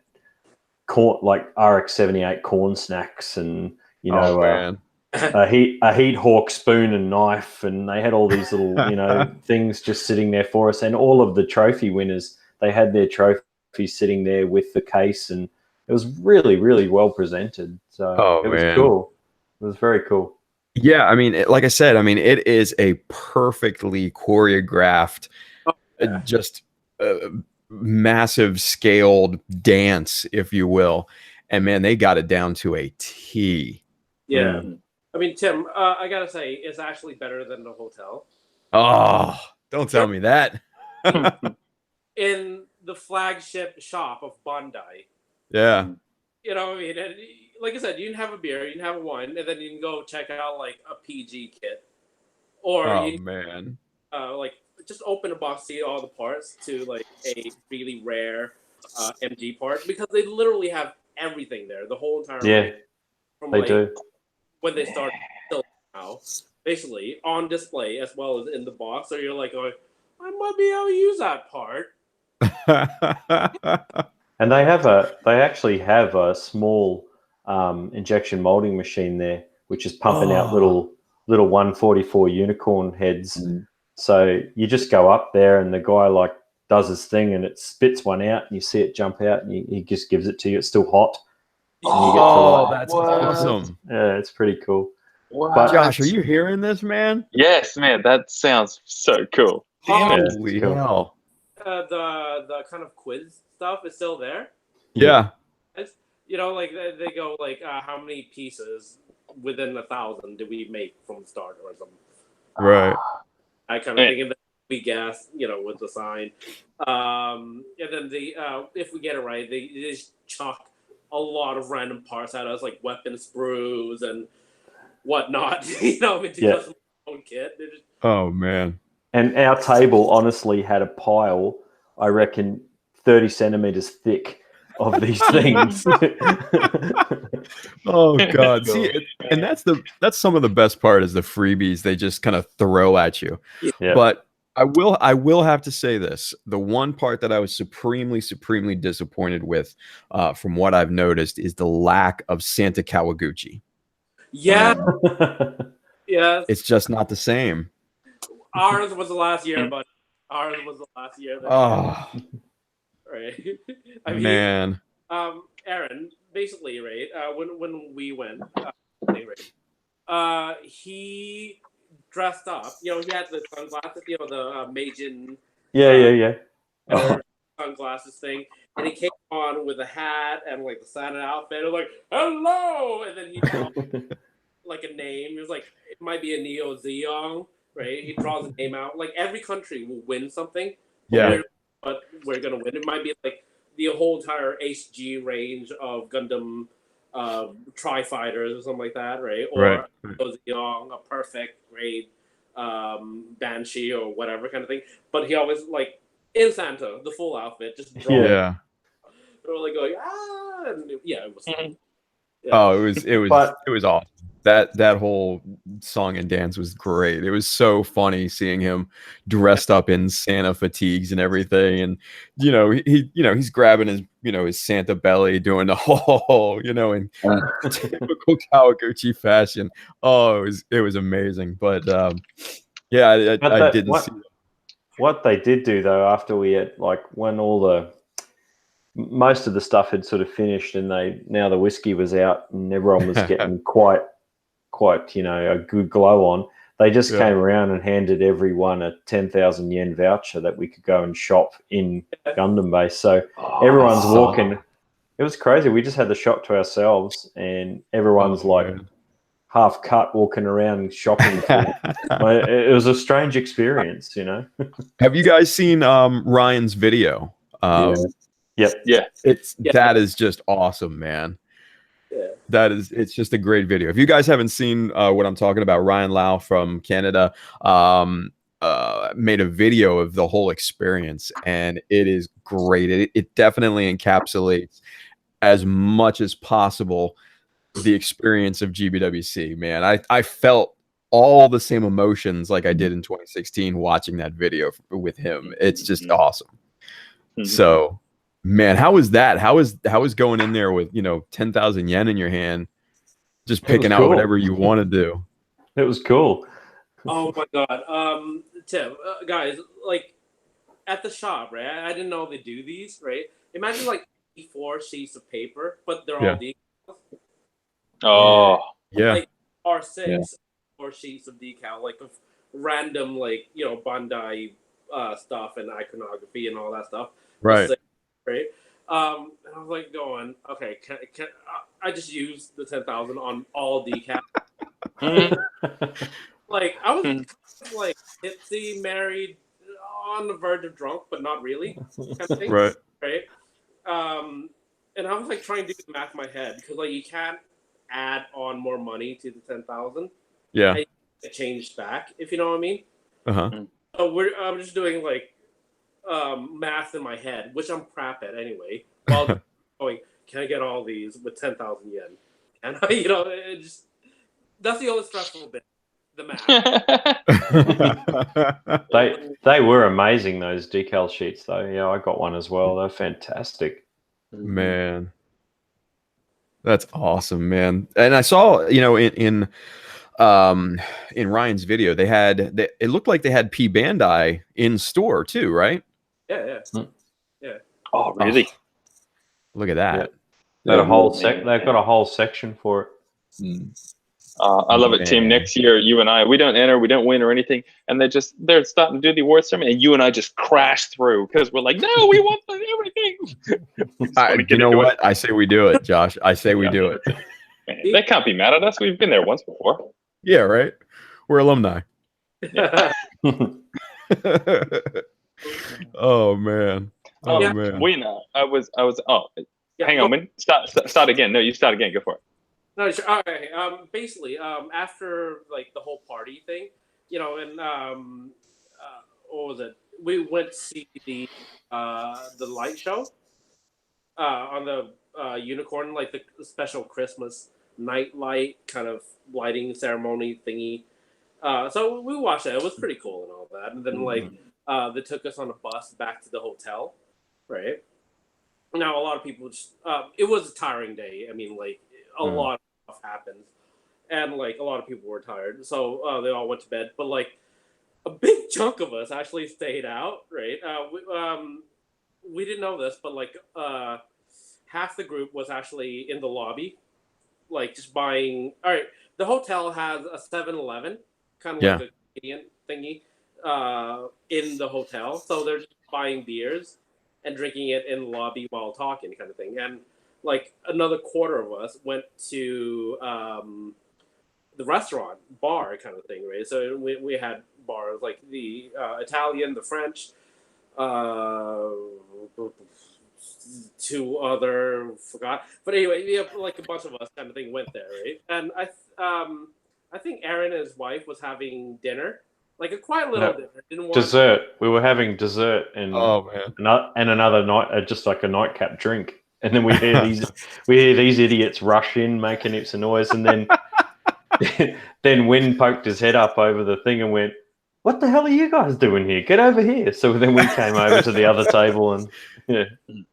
corn, like RX-78 corn snacks, and a heat hawk spoon and knife, and they had all these little things just sitting there for us, and all of the trophy winners, they had their trophies sitting there with the case, and it was really, really well presented. So it was cool. It was very cool. Yeah, I mean, like I said, I mean, it is a perfectly choreographed, just massive scaled dance, if you will. And man, they got it down to a T. Yeah. I mean, Tim, I gotta say, it's actually better than the hotel. Oh, don't tell me that. In the flagship shop of Bandai. Yeah. You know, I mean, and, like I said, you can have a beer, you can have a wine, and then you can go check out like a PG kit, or man, like just open a box, see all the parts to like a really rare MG part, because they literally have everything there, the whole entire range, from, they do when they start till now, basically on display as well as in the box. So you're like, going, I might be able to use that part. And they actually have a small injection molding machine there, which is pumping out little 144 unicorn heads. So you just go up there, and the guy like does his thing, and it spits one out, and you see it jump out, and he just gives it to you. It's still hot. That's awesome. Yeah, it's pretty cool. Wow. But Josh, are you hearing this, man? Yes, man, that sounds so cool. Holy hell. The kind of quiz stuff is still there. Yeah. It's, like they go like, how many pieces within 1,000 did we make from the start or something? Right. I kind of think of that we guess, with the sign. And then if we get it right, they just chuck a lot of random parts at us, like weapon sprues and whatnot. Just own kit. Oh man. And our table honestly had a pile, I reckon, 30 centimeters thick of these things. Oh God. See, and that's some of the best part is the freebies they just kind of throw at you. Yeah. But I will have to say this. The one part that I was supremely disappointed with, from what I've noticed, is the lack of Santa Kawaguchi. Yeah. Yeah. It's just not the same. Ours was the last year, but ours was the last year. Oh. Right. I mean, man. Aaron, basically, right, when we went, he dressed up. He had the sunglasses, the Meijin. Yeah. Sunglasses thing, and he came on with a hat and like the Santa outfit. And like, hello, and then he draws like a name. He was like, it might be a Neo Zeong, right? He draws a name out. Like every country will win something. Yeah. But we're gonna win. It might be like the whole entire HG range of Gundam Tri-Fighters or something like that, right? Or a perfect grade Banshee or whatever kind of thing. But he always like in Santa, the full outfit, just drawing. Yeah. They're like going, and it was fun. Yeah. Oh, it was awesome. That whole song and dance was great. It was so funny seeing him dressed up in Santa fatigues and everything, and he's grabbing his his Santa belly, doing the whole in typical Kawaguchi fashion. Oh, it was amazing. But I didn't see that. What they did do though, after we had when most of the stuff had sort of finished, and now the whiskey was out and everyone was getting quite a good glow on, they just came around and handed everyone a 10,000 yen voucher that we could go and shop in Gundam Base. So everyone's walking It was crazy. We just had the shop to ourselves, and everyone's half cut walking around shopping. It was a strange experience, Have you guys seen Ryan's video? Yep. Yeah. That is just awesome, man. Yeah. It's just a great video. If you guys haven't seen what I'm talking about, Ryan Lau from Canada made a video of the whole experience, and it is great. It definitely encapsulates as much as possible the experience of GBWC, man. I felt all the same emotions like I did in 2016 watching that video with him. It's just awesome. So, man, how was that? How was going in there with 10,000 yen in your hand, just picking out whatever you want to do? It was cool. Oh my god, Tim, guys, like at the shop, right? I didn't know they do these, right? Imagine like 4 sheets of paper, but they're all decals. Oh, yeah. Like R6, 4 sheets of decal, like of random, like Bandai stuff and iconography and all that stuff. Right. Right. And I was like going, okay, can I just use the 10,000 on all decal? Like I was like tipsy, married, on the verge of drunk, but not really, kind of thing. Right. Right. And I was like trying to do the math in my head because like you can't add on more money to the 10,000. Yeah. And it changed back, if you know what I mean. Uh-huh. I'm just doing like math in my head, which I'm crap at anyway. While going, can I get all these with 10,000 yen? And it just that's the only stressful bit. The math. They were amazing, those decal sheets though. Yeah, I got one as well. They're fantastic. Man, that's awesome, man. And I saw in Ryan's video it looked like they had P Bandai in store too, right? Yeah. Oh, really? Oh, look at that. They've got a whole section for it. I love it, Tim. Next year, you and I, we don't enter, we don't win or anything, and they're starting to do the awards ceremony, and you and I just crash through because we're like, no, we want everything. You know what? I say we do it, Josh. I say we do it. Man, they can't be mad at us. We've been there once before. Yeah, right. We're alumni. Oh man. Man. We know. I was. Oh, hang on, man. Start again. No, you start again. Go for it. No, sure. All right. Basically, after like the whole party thing, and what was it? We went to see the light show on the Unicorn, like the special Christmas night light kind of lighting ceremony thingy. So we watched that. It was pretty cool and all that. And then they took us on a bus back to the hotel, right? Now a lot of people just it was a tiring day. I mean, like a lot of stuff happened, and like a lot of people were tired, so they all went to bed. But like a big chunk of us actually stayed out, right? We didn't know this, but like half the group was actually in the lobby, like just buying. All right, the hotel has a 7-Eleven, kind of like a Canadian thingy, in the hotel, so they're just buying beers and drinking it in the lobby while talking, kind of thing. And like another quarter of us went to the restaurant bar kind of thing, right? So we had bars like the Italian, the French, 2 other forgot, but anyway, yeah, like a bunch of us kind of thing went there, right? And I think Aaron and his wife was having dinner, like a quiet little dinner. Didn't want dessert. We were having dessert and another night, just like a nightcap drink. And then we hear these idiots rush in, making heaps of noise, and then Win poked his head up over the thing and went, "What the hell are you guys doing here? Get over here!" So then we came over to the other table, and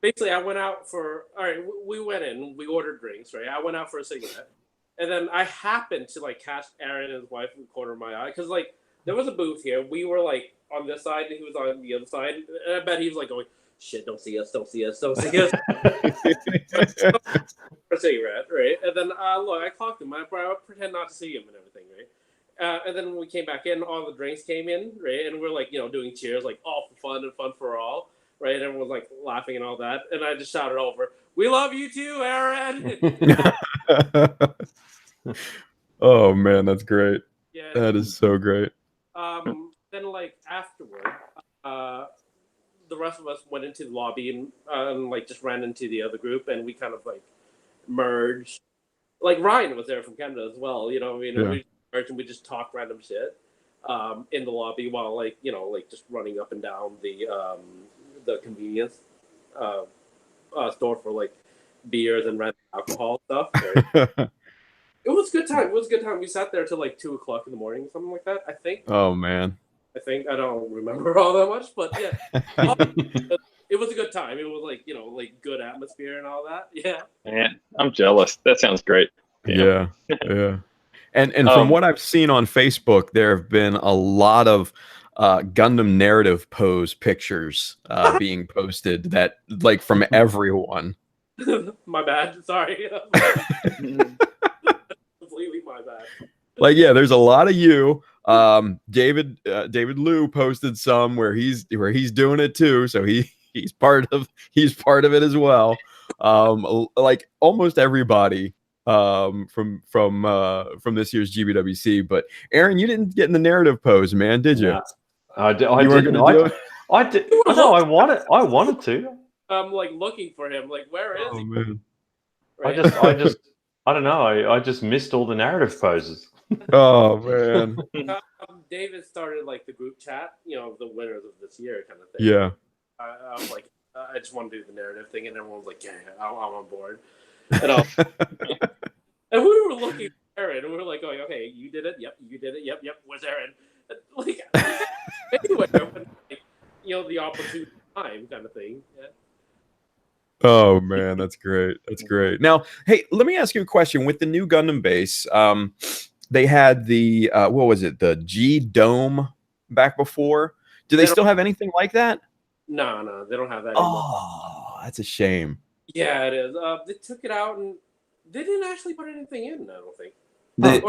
basically, I went out for. All right, we went in, we ordered drinks, right? I went out for a cigarette, and then I happened to like catch Aaron and his wife in the corner of my eye because like there was a booth here. We were like on this side, and he was on the other side, and I bet he was like going, "Shit, don't see us, don't see us, don't see us." For a cigarette, right? And then look, I clocked him. I pretend not to see him and everything, right? And then when we came back in, all the drinks came in, right? And we're like, doing cheers, like all for fun and fun for all. right? Everyone was like laughing and all that, and I just shouted over, "We love you too, Aaron." Oh man, that's great. Yeah. That is so great. Then like afterward, the rest of us went into the lobby and like just ran into the other group, and we kind of like merged. Like Ryan was there from Canada as well, you know. I mean, Yeah. we merged and we just talked random shit in the lobby while like just running up and down the convenience store for like beers and random alcohol stuff. Right? It was a good time. It was a good time. We sat there till like 2 o'clock in the morning, something like that. I think. Oh man. I don't remember all that much, but yeah, it was a good time. It was like like good atmosphere and all that. Yeah. Man, I'm jealous. That sounds great. Yeah. And from what I've seen on Facebook, there have been a lot of Gundam narrative pose pictures being posted that like from everyone. My bad. Sorry. Completely my bad. Like, yeah, there's a lot of you. David Liu posted some where he's doing it too, so he's part of it as well. Like almost everybody from this year's GBWC. But Aaron, you didn't get in the narrative pose, man, did you? No, I didn't. Do it? I did. No, I wanted to. I'm like looking for him. Like, where is he? Man. Right? I don't know. I just missed all the narrative poses. Oh man. David started like the group chat, the winners of this year kind of thing. Yeah. I was like, I just want to do the narrative thing, and everyone was like, yeah, I'm on board. And, and we were looking at Aaron, and we were like, going, okay, you did it. Yep, you did it. Yep. Where's Aaron? And, like, anywhere, when, like, the opportune time kind of thing. Yeah. Oh man, that's great. That's great. Now, hey, let me ask you a question. With the new Gundam base, they had the what was it? The G Dome back before. Do they still have anything like that? No, they don't have that anymore. Oh, that's a shame. Yeah, it is. They took it out and they didn't actually put anything in. I don't think. They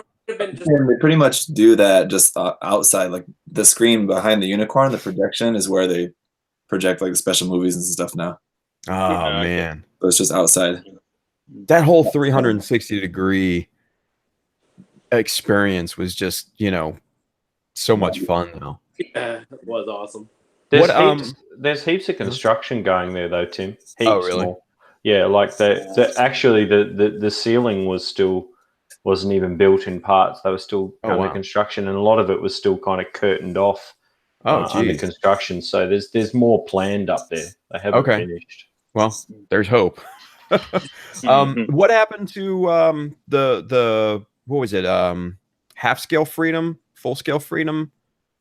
pretty much do that just outside, like the screen behind the Unicorn. The projection is where they project like the special movies and stuff now. Oh man, so it's just outside. That whole 360-degree experience was just so much fun though. Yeah, it was awesome. There's heaps of construction going there though, Tim. Heaps oh really? More. Yeah, like actually the ceiling wasn't even built in parts. They were still under construction, and a lot of it was still kind of curtained off under construction. So there's more planned up there. They haven't finished. Well, there's hope. What happened to the what was it? Half scale freedom, full scale freedom?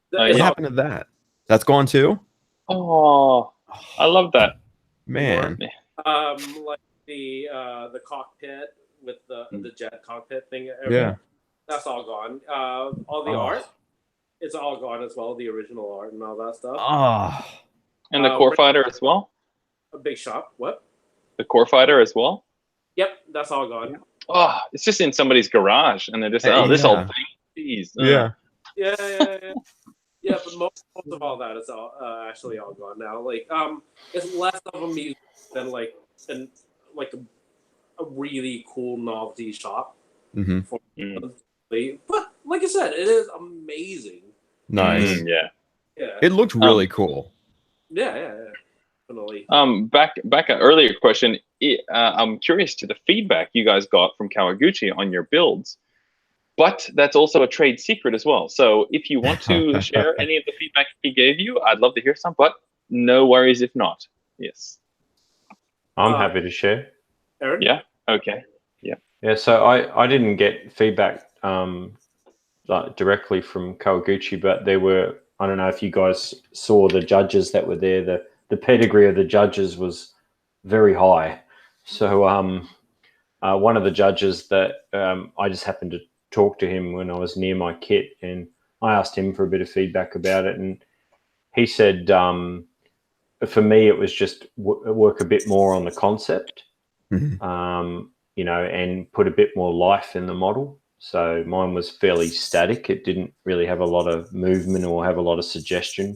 What happened to that? That's gone too? Oh, I love that. Man. Like the cockpit with the jet cockpit thing. Yeah. That's all gone. All the art, it's all gone as well. The original art and all that stuff. And the core fighter as well. A big shop. What? The core fighter as well. Yep, that's all gone. Oh, it's just in somebody's garage, and they're just this old thing. Jeez. Yeah. Yeah, but most of all that is all actually all gone now. Like, it's less of a museum than like a really cool novelty shop. Mm-hmm. But like I said, it is amazing. Nice. Yeah. It looked really cool. Yeah. Definitely. Back an earlier question. I'm curious to the feedback you guys got from Kawaguchi on your builds. But that's also a trade secret as well. So if you want to share any of the feedback he gave you, I'd love to hear some, but no worries if not. Yes. I'm happy to share. Aaron? Yeah. Okay. Yeah. Yeah. So I didn't get feedback directly from Kawaguchi, but there were, I don't know if you guys saw the judges that were there. The pedigree of the judges was very high. So one of the judges that I just happened to talk to him when I was near my kit, and I asked him for a bit of feedback about it, and he said for me it was just work a bit more on the concept, and put a bit more life in the model. So mine was fairly static. It didn't really have a lot of movement or have a lot of suggestion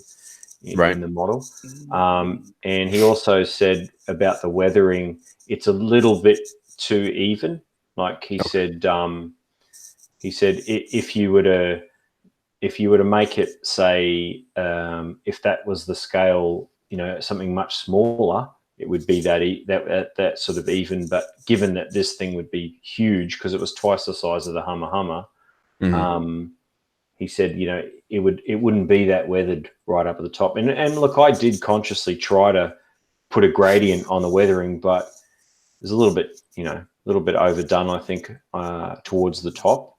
in the model. And he also said about the weathering, it's a little bit too even. Like he said, if you were to make it, say, if that was the scale, something much smaller, it would be that sort of even. But given that this thing would be huge because it was twice the size of the Hummer, he said, it wouldn't be that weathered right up at the top. And look, I did consciously try to put a gradient on the weathering, but it was a little bit overdone, I think, towards the top.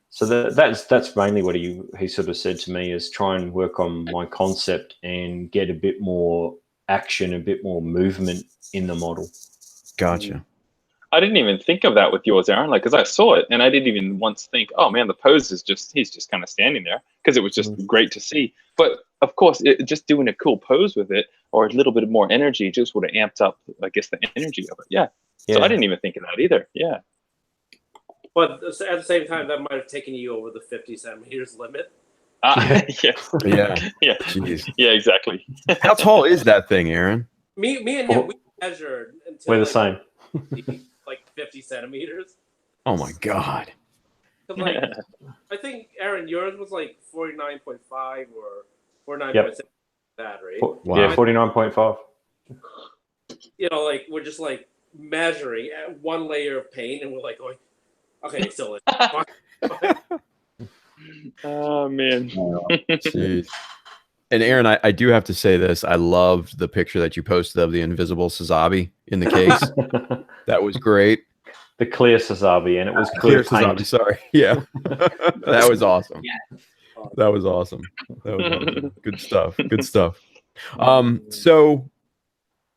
So that's mainly what he sort of said to me, is try and work on my concept and get a bit more action, a bit more movement in the model. Gotcha. I didn't even think of that with yours, Aaron, because I saw it and I didn't even once think, oh man, the pose is he's just kind of standing there, because it was just great to see. But of course, just doing a cool pose with it or a little bit more energy just would have amped up, I guess, the energy of it. Yeah. So I didn't even think of that either. Yeah. But at the same time, that might have taken you over the 50 centimeters limit. Yeah. Jeez. Yeah, exactly. How tall is that thing, Aaron? Me and him, we measured until we're the same. like 50 centimeters. Oh my God. I think, Aaron, yours was like 49.5 or 49.6, that, right? Wow. Yeah, 49.5. We're just measuring at one layer of paint, and we're like going, okay, still. Oh man. Jeez. And Aaron, I do have to say this. I loved the picture that you posted of the invisible Sazabi in the case. That was great. The clear Sazabi, and it was clear paint. Sazabi, sorry. Yeah. That was awesome. That was awesome. Good stuff. Good stuff. So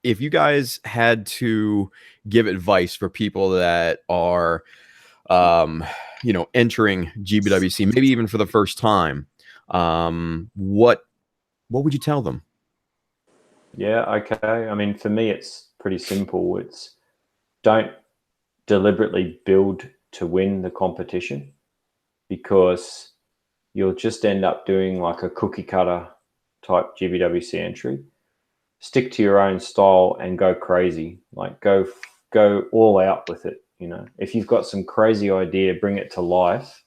if you guys had to give advice for people that are entering GBWC, maybe even for the first time, what would you tell them? Yeah, okay. I mean, for me, it's pretty simple. It's don't deliberately build to win the competition, because you'll just end up doing like a cookie cutter type GBWC entry. Stick to your own style and go crazy. Like go all out with it. If you've got some crazy idea, bring it to life,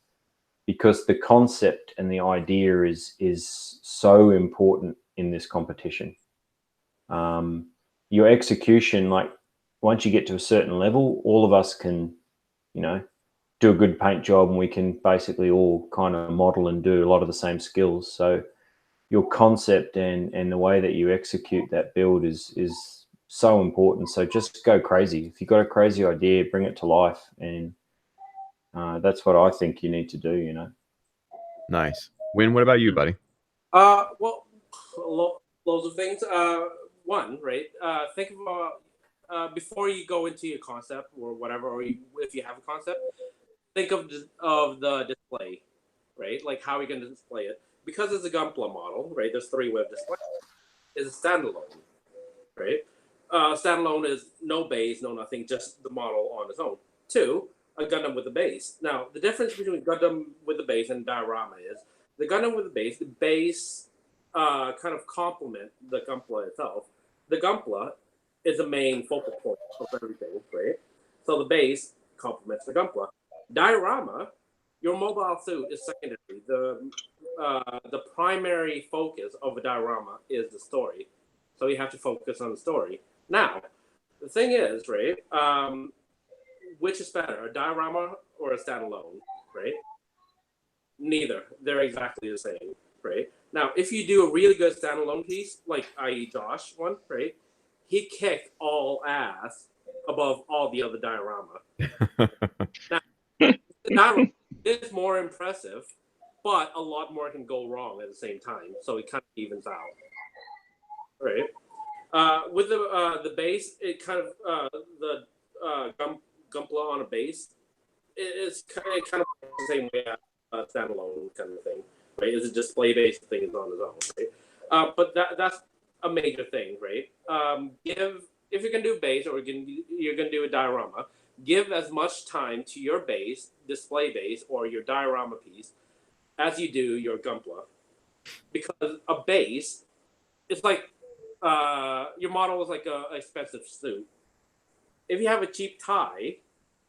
because the concept and the idea is so important in this competition. Your execution, like once you get to a certain level, all of us can, do a good paint job, and we can basically all kind of model and do a lot of the same skills. So your concept and the way that you execute that build is so important. So just go crazy. If you've got a crazy idea, bring it to life. And that's what I think you need to do, Nice. Win, what about you, buddy? Well, loads of things. One, right? Think about before you go into your concept or whatever, or if you have a concept, think of the display, right? Like how are you going to display it? Because it's a Gunpla model, right? There's 3 web display. It's a standalone, right? Standalone is no base, no nothing, just the model on its own. 2, a Gundam with a base. Now, the difference between Gundam with a base and diorama is the Gundam with the base kind of complement the Gunpla itself. The Gunpla is the main focal point of everything, right? So the base complements the Gunpla. Diorama, your mobile suit is secondary. The primary focus of a diorama is the story. So you have to focus on the story. Now, the thing is, right, which is better, a diorama or a standalone, right? Neither. They're exactly the same, right? Now, if you do a really good standalone piece, like i.e. Josh one, right, he kicked all ass above all the other diorama. Now, the diorama is more impressive, but a lot more can go wrong at the same time, so it kind of evens out, right? With the base, it kind of the Gunpla on a base, it kind of the same way as standalone kind of thing, right? It's a display based thing is on its own, right? But that's a major thing, right? If you're gonna do base or you're gonna do a diorama, give as much time to your base, display base, or your diorama piece as you do your Gunpla, because a base it's like your model is like a expensive suit. If you have a cheap tie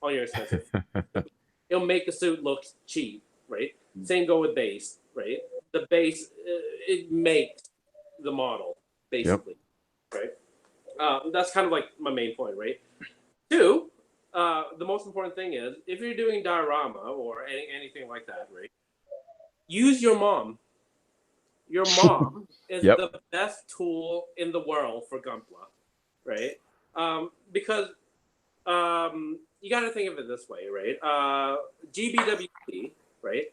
on your expensive suit, it'll make the suit look cheap, right? Same go with base, right? The base, it makes the model, basically, right? That's kind of like my main point, right? Two, the most important thing is, if you're doing diorama or anything like that, right? Use your mom. Your mom is the best tool in the world for Gunpla, right? Because you got to think of it this way, right? GBWC, right?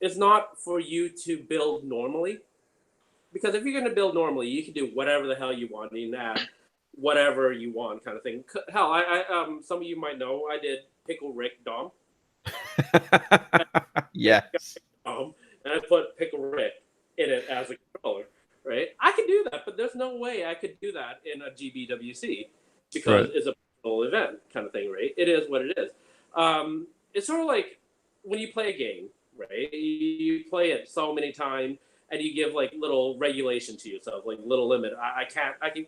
It's not for you to build normally. Because if you're going to build normally, you can do whatever the hell you want. You can add whatever you want, kind of thing. Hell, I some of you might know I did Pickle Rick Dom. Yes. And I put Pickle Rick in it as a controller, right? I can do that, but there's no way I could do that in a GBWC because it's a personal event kind of thing, right? It is what it is. It's sort of like when you play a game, right? You play it so many times. And you give like little regulation to yourself, like little limit. I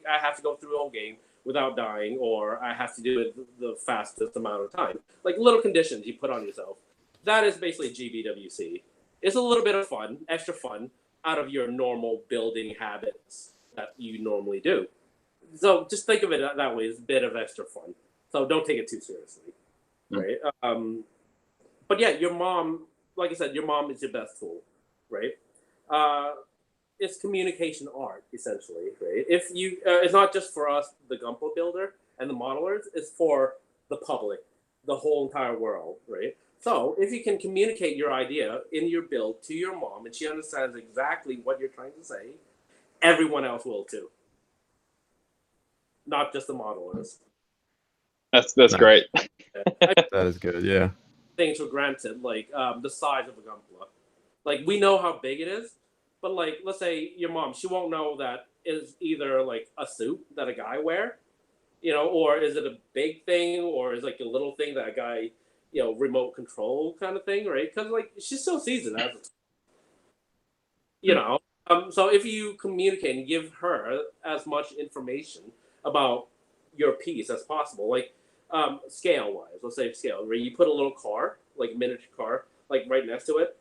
have to go through the whole game without dying, or I have to do it the fastest amount of time. Like little conditions you put on yourself. That is basically GBWC. It's a little bit of fun, extra fun, out of your normal building habits that you normally do. So just think of it that way. It's a bit of extra fun. So don't take it too seriously, right? But yeah, your mom, like I said, your mom is your best tool, right? It's communication art, essentially, right? If you, it's not just for us, the Gunpla builder and the modelers, it's for the public, the whole entire world, right? So if you can communicate your idea in your build to your mom and she understands exactly what you're trying to say, everyone else will too. Not just the modelers. That's great. That is good, yeah. Things for granted, like the size of a Gunpla. Like, we know how big it is, but like, let's say your mom, she won't know that is either like a suit that a guy wear, you know, or is it a big thing, or is like a little thing that a guy, you know, remote control kind of thing, right? Because like she still sees it as, you know. So if you communicate and give her as much information about your piece as possible, like scale wise, let's say scale, where you put a little car, like miniature car, like right next to it.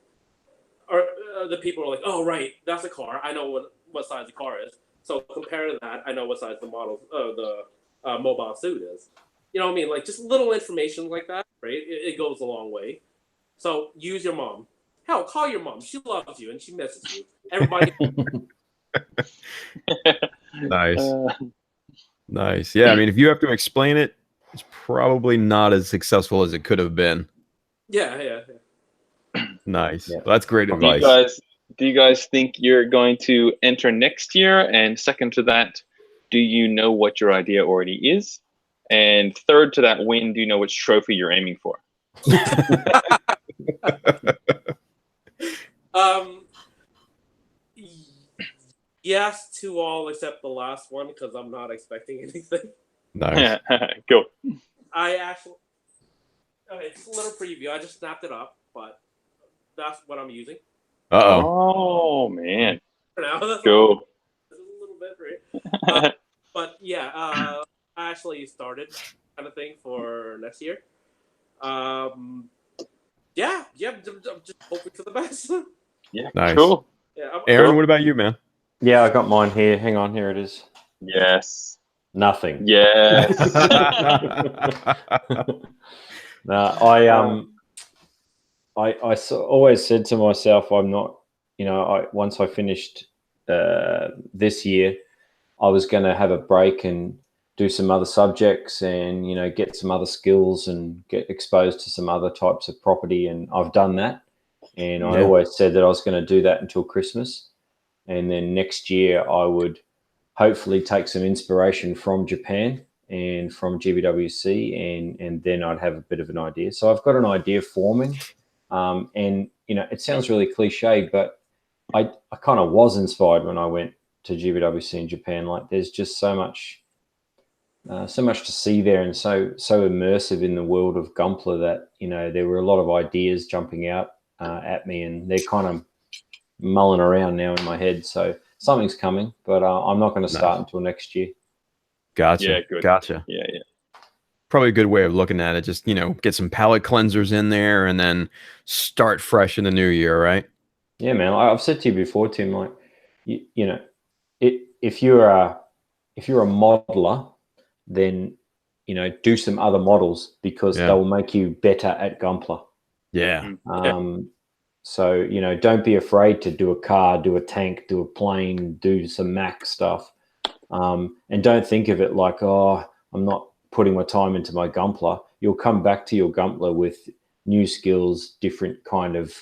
Or the people are like, oh, right, that's a car. I know what size the car is. So compared to that, I know what size the mobile suit is. You know what I mean? Like just little information like that, right? It goes a long way. So use your mom. Hell, call your mom. She loves you and she misses you. Everybody. Nice. Nice. Yeah, I mean, if you have to explain it, it's probably not as successful as it could have been. Yeah. Nice. Yeah. Well, that's great advice. Do you guys think you're going to enter next year? And second to that, do you know what your idea already is? And third to that, when do you know which trophy you're aiming for? Yes to all except the last one because I'm not expecting anything. Nice. Go. I actually, okay, just a little preview. I just snapped it up, but that's what I'm using. Oh man. For now, that's Go. a little bit, right? But yeah, I actually started kind of thing for next year. I'm just hoping for the best. Yeah, Nice. cool. Yeah, Aaron, what about you, man? Yeah, I got mine here. Hang on, here it is. Yes. Nothing. Yes. No, I always said to myself, I'm not, you know, once I finished this year, I was going to have a break and do some other subjects and, you know, get some other skills and get exposed to some other types of property. And I've done that. And I always said that I was going to do that until Christmas. And then next year I would hopefully take some inspiration from Japan and from GBWC, and then I'd have a bit of an idea. So I've got an idea forming. And, you know, it sounds really cliche, but I kind of was inspired when I went to GBWC in Japan. Like there's just so much to see there, and so immersive in the world of Gunpla that, you know, there were a lot of ideas jumping out at me, and they're kind of mulling around now in my head. So something's coming, but I'm not going to start until next year. Gotcha. Yeah, good. Gotcha. Yeah. Probably a good way of looking at it. Just, get some palate cleansers in there and then start fresh in the new year, right? Yeah, man. I've said to you before, Tim, like, if you're a modeler, then, do some other models because they will make you better at Gunpla. Yeah. So, don't be afraid to do a car, do a tank, do a plane, do some Mac stuff. And don't think of it like, oh, I'm not putting my time into my Gunpla. You'll come back to your Gunpla with new skills, different kind of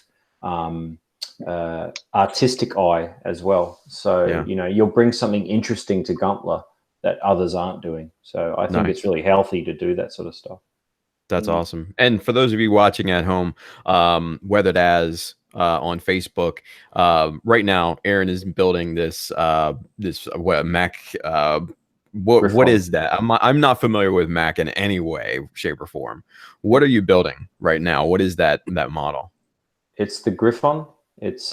artistic eye as well. So, you'll bring something interesting to Gunpla that others aren't doing. So I think it's really healthy to do that sort of stuff. That's awesome. And for those of you watching at home, whether that's on Facebook, right now, Aaron is building this Mac. What is that? I'm not familiar with Mac in any way, shape, or form. What are you building right now? What is that model? It's the Griffon. It's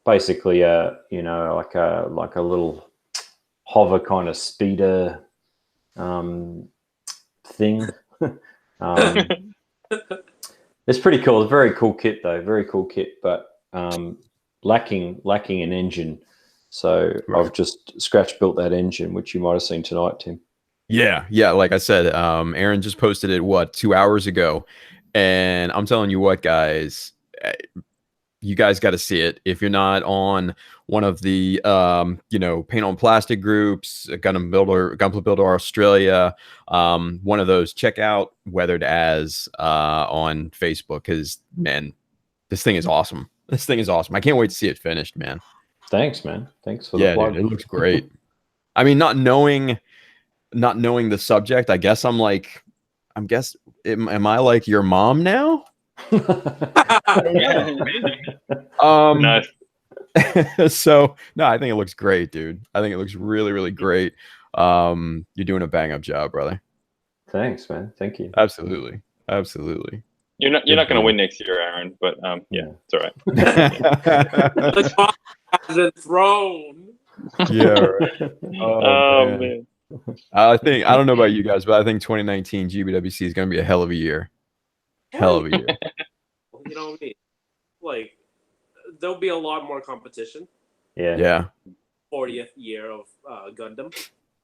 basically like a little hover kind of speeder thing. It's pretty cool. It's a very cool kit though. Very cool kit, but lacking an engine. So I've just scratch built that engine, which you might have seen tonight, Tim. Yeah. Like I said, Aaron just posted it 2 hours ago, and I'm telling you what, guys, you guys got to see it. If you're not on one of the paint on plastic groups, Gunpla Builder Australia, one of those, check out Weathered As on Facebook, because man, this thing is awesome. I can't wait to see it finished, man. Thanks, man. Thanks for the plug. Dude, it looks great. I mean, not knowing the subject, I guess am I like your mom now? Nice. So no, I think it looks great, dude. I think it looks really, really great. You're doing a bang up job, brother. Thanks, man. Thank you. Absolutely. You're not going to win next year, Aaron, but it's all right. The top has its throne. Yeah, right. Oh man. I don't know about you guys, but I think 2019 GBWC is going to be a hell of a year. Hell of a year. You know what I mean? Like, there'll be a lot more competition. Yeah. 40th year of Gundam.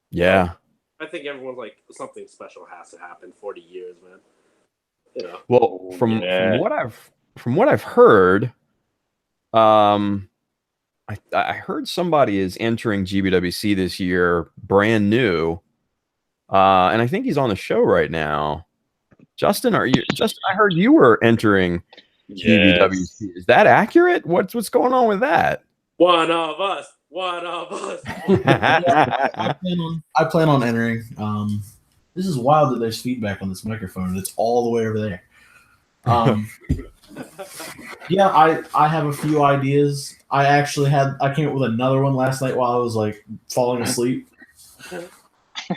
Yeah. I think everyone's like, something special has to happen. 40 years, man. Well, from what I've heard, I heard somebody is entering GBWC this year, brand new, and I think he's on the show right now. Justin, I heard you were entering GBWC. Is that accurate? What's going on with that? One of us. I plan on entering. This is wild that there's feedback on this microphone. It's all the way over there. Yeah, I have a few ideas. I came up with another one last night while I was like falling asleep.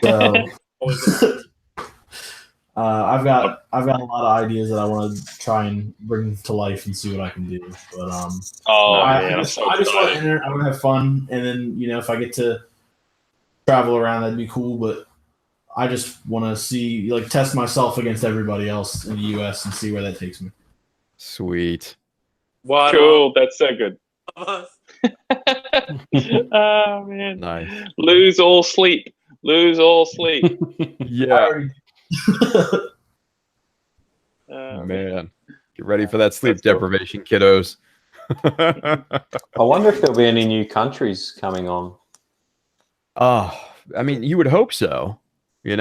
So I've got a lot of ideas that I want to try and bring to life and see what I can do. But I just want to enter. I want to have fun, and then if I get to travel around, that'd be cool. But I just want to see, test myself against everybody else in the U.S. and see where that takes me. Sweet. Cool. That's so good. Oh man. Nice. Lose all sleep. Yeah. Man, get ready for that sleep deprivation, kiddos. I wonder if there'll be any new countries coming on. Oh, I mean, you would hope so. You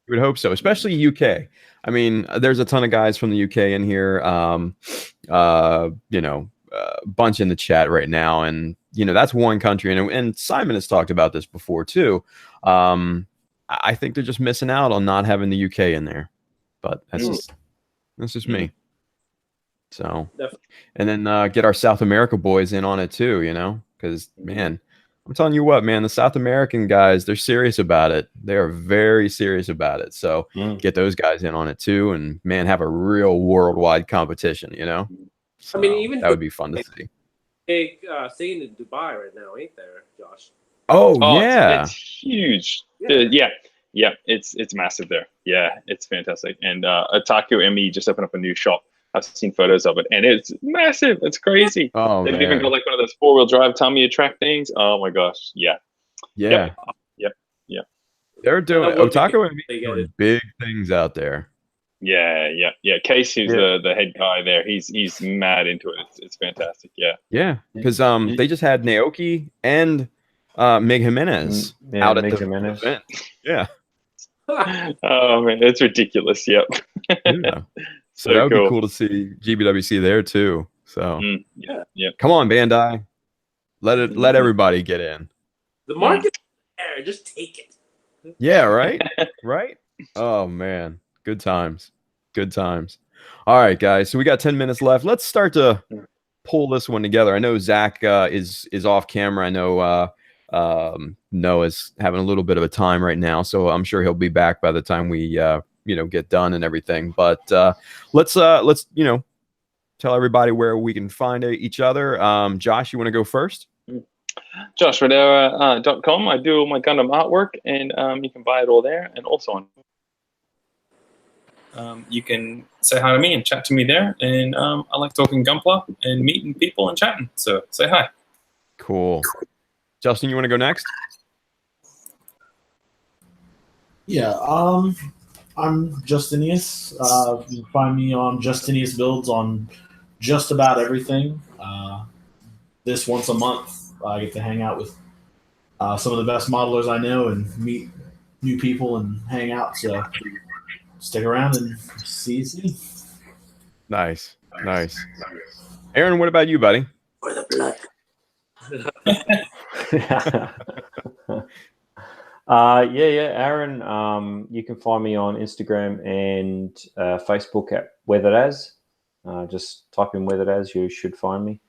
would hope so, especially UK. I mean, there's a ton of guys from the UK in here. Bunch in the chat right now, and that's one country. And Simon has talked about this before too. I think they're just missing out on not having the UK in there, but that's just me. So, and then get our South America boys in on it too, because man, I'm telling you what, man, the South American guys, they're serious about it. They are very serious about it. So get those guys in on it too, and man, have a real worldwide competition. So, I mean, even that would be fun to see. big scene in Dubai right now, ain't there, Josh? Oh, Oh, yeah. it's huge. Yeah. Yeah, it's massive there. Yeah, it's fantastic. And Otaku ME just opened up a new shop. I've seen photos of it, and it's massive. It's crazy. Oh, They've man. even got like one of those 4-wheel drive Tamiya track things. Oh my gosh, yeah. Yeah. Yep. They're doing That would be Otaku and big doing edit. big things out there. Yeah. Case, who's Yeah. the head guy there, he's mad into it. It's fantastic. Yeah. Yeah, because they just had Naoki and Mig Jimenez Yeah, out at Mig the Jimenez. event. Yeah. Oh man, it's ridiculous. Yep. Yeah. So So that would be cool. cool to see GBWC there too. So Yeah. come on, Bandai. Let everybody get in. The market there, just take it. Yeah, right? Right? Oh man. Good times. Good times. All right, guys. So we got 10 minutes left. Let's start to pull this one together. I know Zach is off camera. I know Noah's having a little bit of a time right now, so I'm sure he'll be back by the time we get done and everything. But let's tell everybody where we can find each other. Josh, you want to go first? JoshRadera.com. I do all my Gundam artwork, and you can buy it all there, and also on. You can say hi to me and chat to me there, and I like talking Gunpla and meeting people and chatting. So say hi. Cool. Justin, you want to go next? Yeah, I'm Justinius. You can find me on Justinius Builds on just about everything. This once a month, I get to hang out with some of the best modelers I know and meet new people and hang out. So stick around and see you soon. Nice. Aaron, what about you, buddy? For the blood. Aaron, you can find me on Instagram and Facebook at WeatheredAs. Just type in WeatheredAs, you should find me.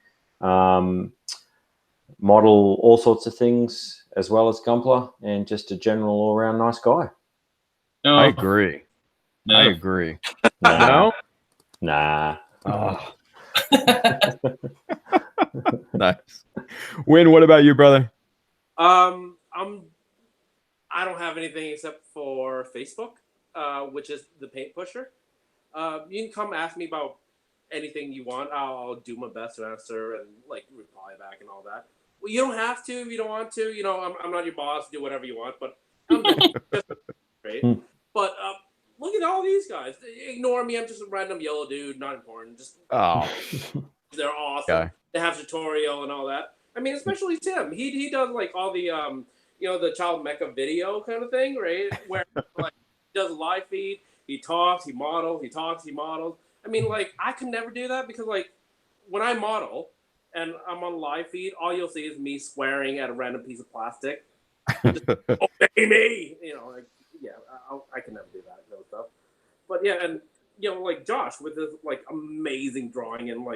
Model all sorts of things as well as Gunpla, and just a general all-around nice guy. No, I agree. no. I agree. Nah. No? Nah. Oh. Nice. Win, what about you, brother? I don't have anything except for Facebook, which is the Paint Pusher. You can come ask me about anything you want. I'll do my best to answer and reply back and all that. Well, you don't have to if you don't want to. I'm not your boss. Do whatever you want, but I'm just great. But look at all these guys. Ignore me. I'm just a random yellow dude. Not important. Just they're awesome. Okay. They have tutorial and all that. I mean, especially Tim. He does all the the child mecha video kind of thing, right? Where he does a live feed. He talks. He models. He talks. He models. I mean, I could never do that because when I model and I'm on live feed, all you'll see is me swearing at a random piece of plastic. Just, obey me, I can never do that kind of stuff. But yeah, and Josh with his amazing drawing and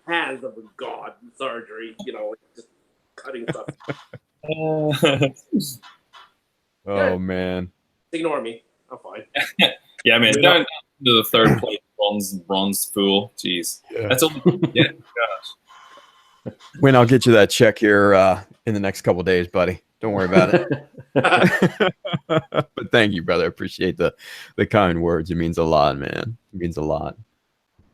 hands of a god surgery, just cutting stuff. Oh man. Ignore me. I'm fine. Yeah, man. Don't do the third place bronze fool. Jeez. Yeah. That's all. Yeah. Gosh. Win, I'll get you that check here in the next couple of days, buddy. Don't worry about it. But thank you, brother. Appreciate the kind words. It means a lot, man. It means a lot.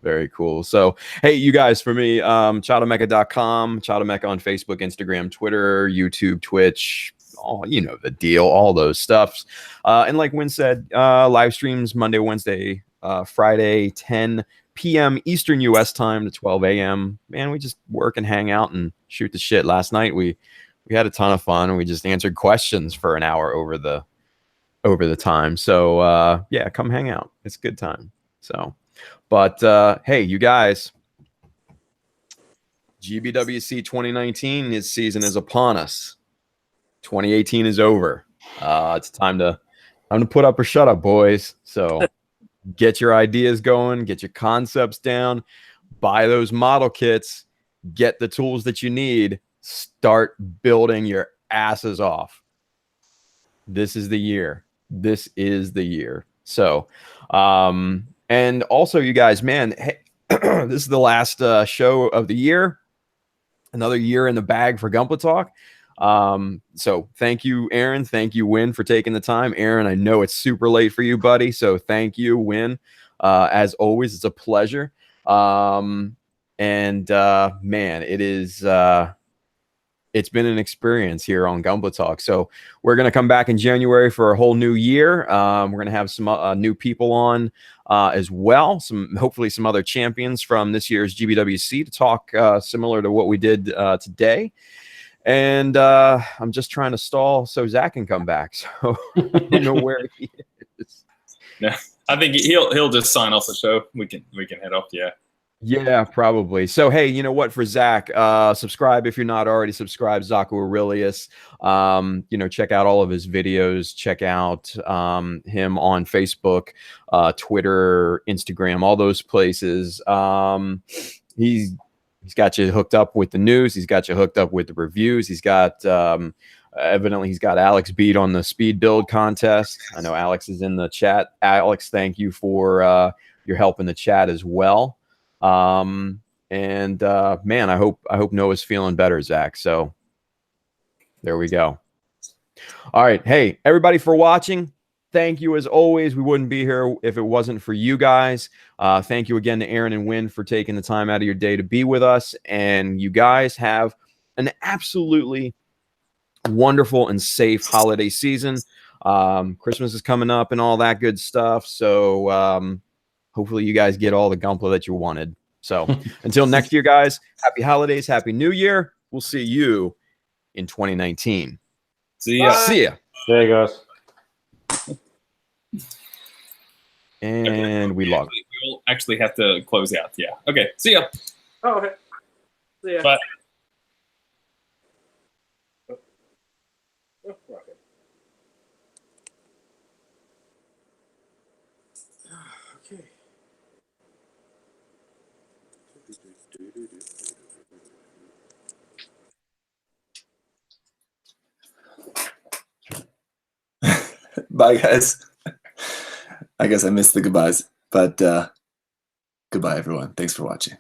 Very cool. So, hey, you guys, for me, chowdamecha.com, Chowdamecha on Facebook, Instagram, Twitter, YouTube, Twitch, all the deal, all those stuffs. And like Win said, live streams Monday, Wednesday, Friday, 10 p.m. Eastern U.S. time to 12 a.m. Man, we just work and hang out and shoot the shit. Last night we had a ton of fun, and we just answered questions for an hour over the time. So yeah, come hang out. It's a good time. So, but hey, you guys, GBWC 2019, this season is upon us. 2018 is over. It's time to put up or shut up, boys. So get your ideas going, get your concepts down, buy those model kits, get the tools that you need, start building your asses off. This is the year. This is the year. So, and also, you guys, man, hey, this is the last show of the year. another year in the bag for Gunpla Talk. So thank you, Aaron. Thank you, Win, for taking the time. Aaron, I know it's super late for you, buddy. So thank you, Win. As always, it's a pleasure. Man, it is it's been an experience here on Gunpla Talk. So we're going to come back in January for a whole new year. We're going to have some new people on as well. Hopefully some other champions from this year's GBWC to talk similar to what we did today. And I'm just trying to stall so Zach can come back. So I don't know where he is. Yeah, I think he'll just sign off the show. We can head off. Yeah. Yeah, probably. So, hey, you know what? For Zach, subscribe if you're not already subscribed. ZakuAurelius. Check out all of his videos. Check out him on Facebook, Twitter, Instagram, all those places. He's got you hooked up with the news. He's got you hooked up with the reviews. He's got evidently he's got Alex beat on the speed build contest. I know Alex is in the chat. Alex, thank you for your help in the chat as well. Man, I hope Noah's feeling better, Zach. So there we go. All right. Hey, everybody for watching. Thank you as always. We wouldn't be here if it wasn't for you guys. Thank you again to Aaron and Win for taking the time out of your day to be with us. And you guys have an absolutely wonderful and safe holiday season. Christmas is coming up and all that good stuff. So, hopefully you guys get all the Gunpla that you wanted. So until next year, guys, happy holidays, happy new year. We'll see you in 2019. See ya. See ya. There you guys. And we log. We'll actually have to close out. Yeah. Okay. See ya. Oh, okay. See ya. Bye. Oh, rocket. Okay. Bye, guys. I guess I missed the goodbyes, but goodbye, everyone. Thanks for watching.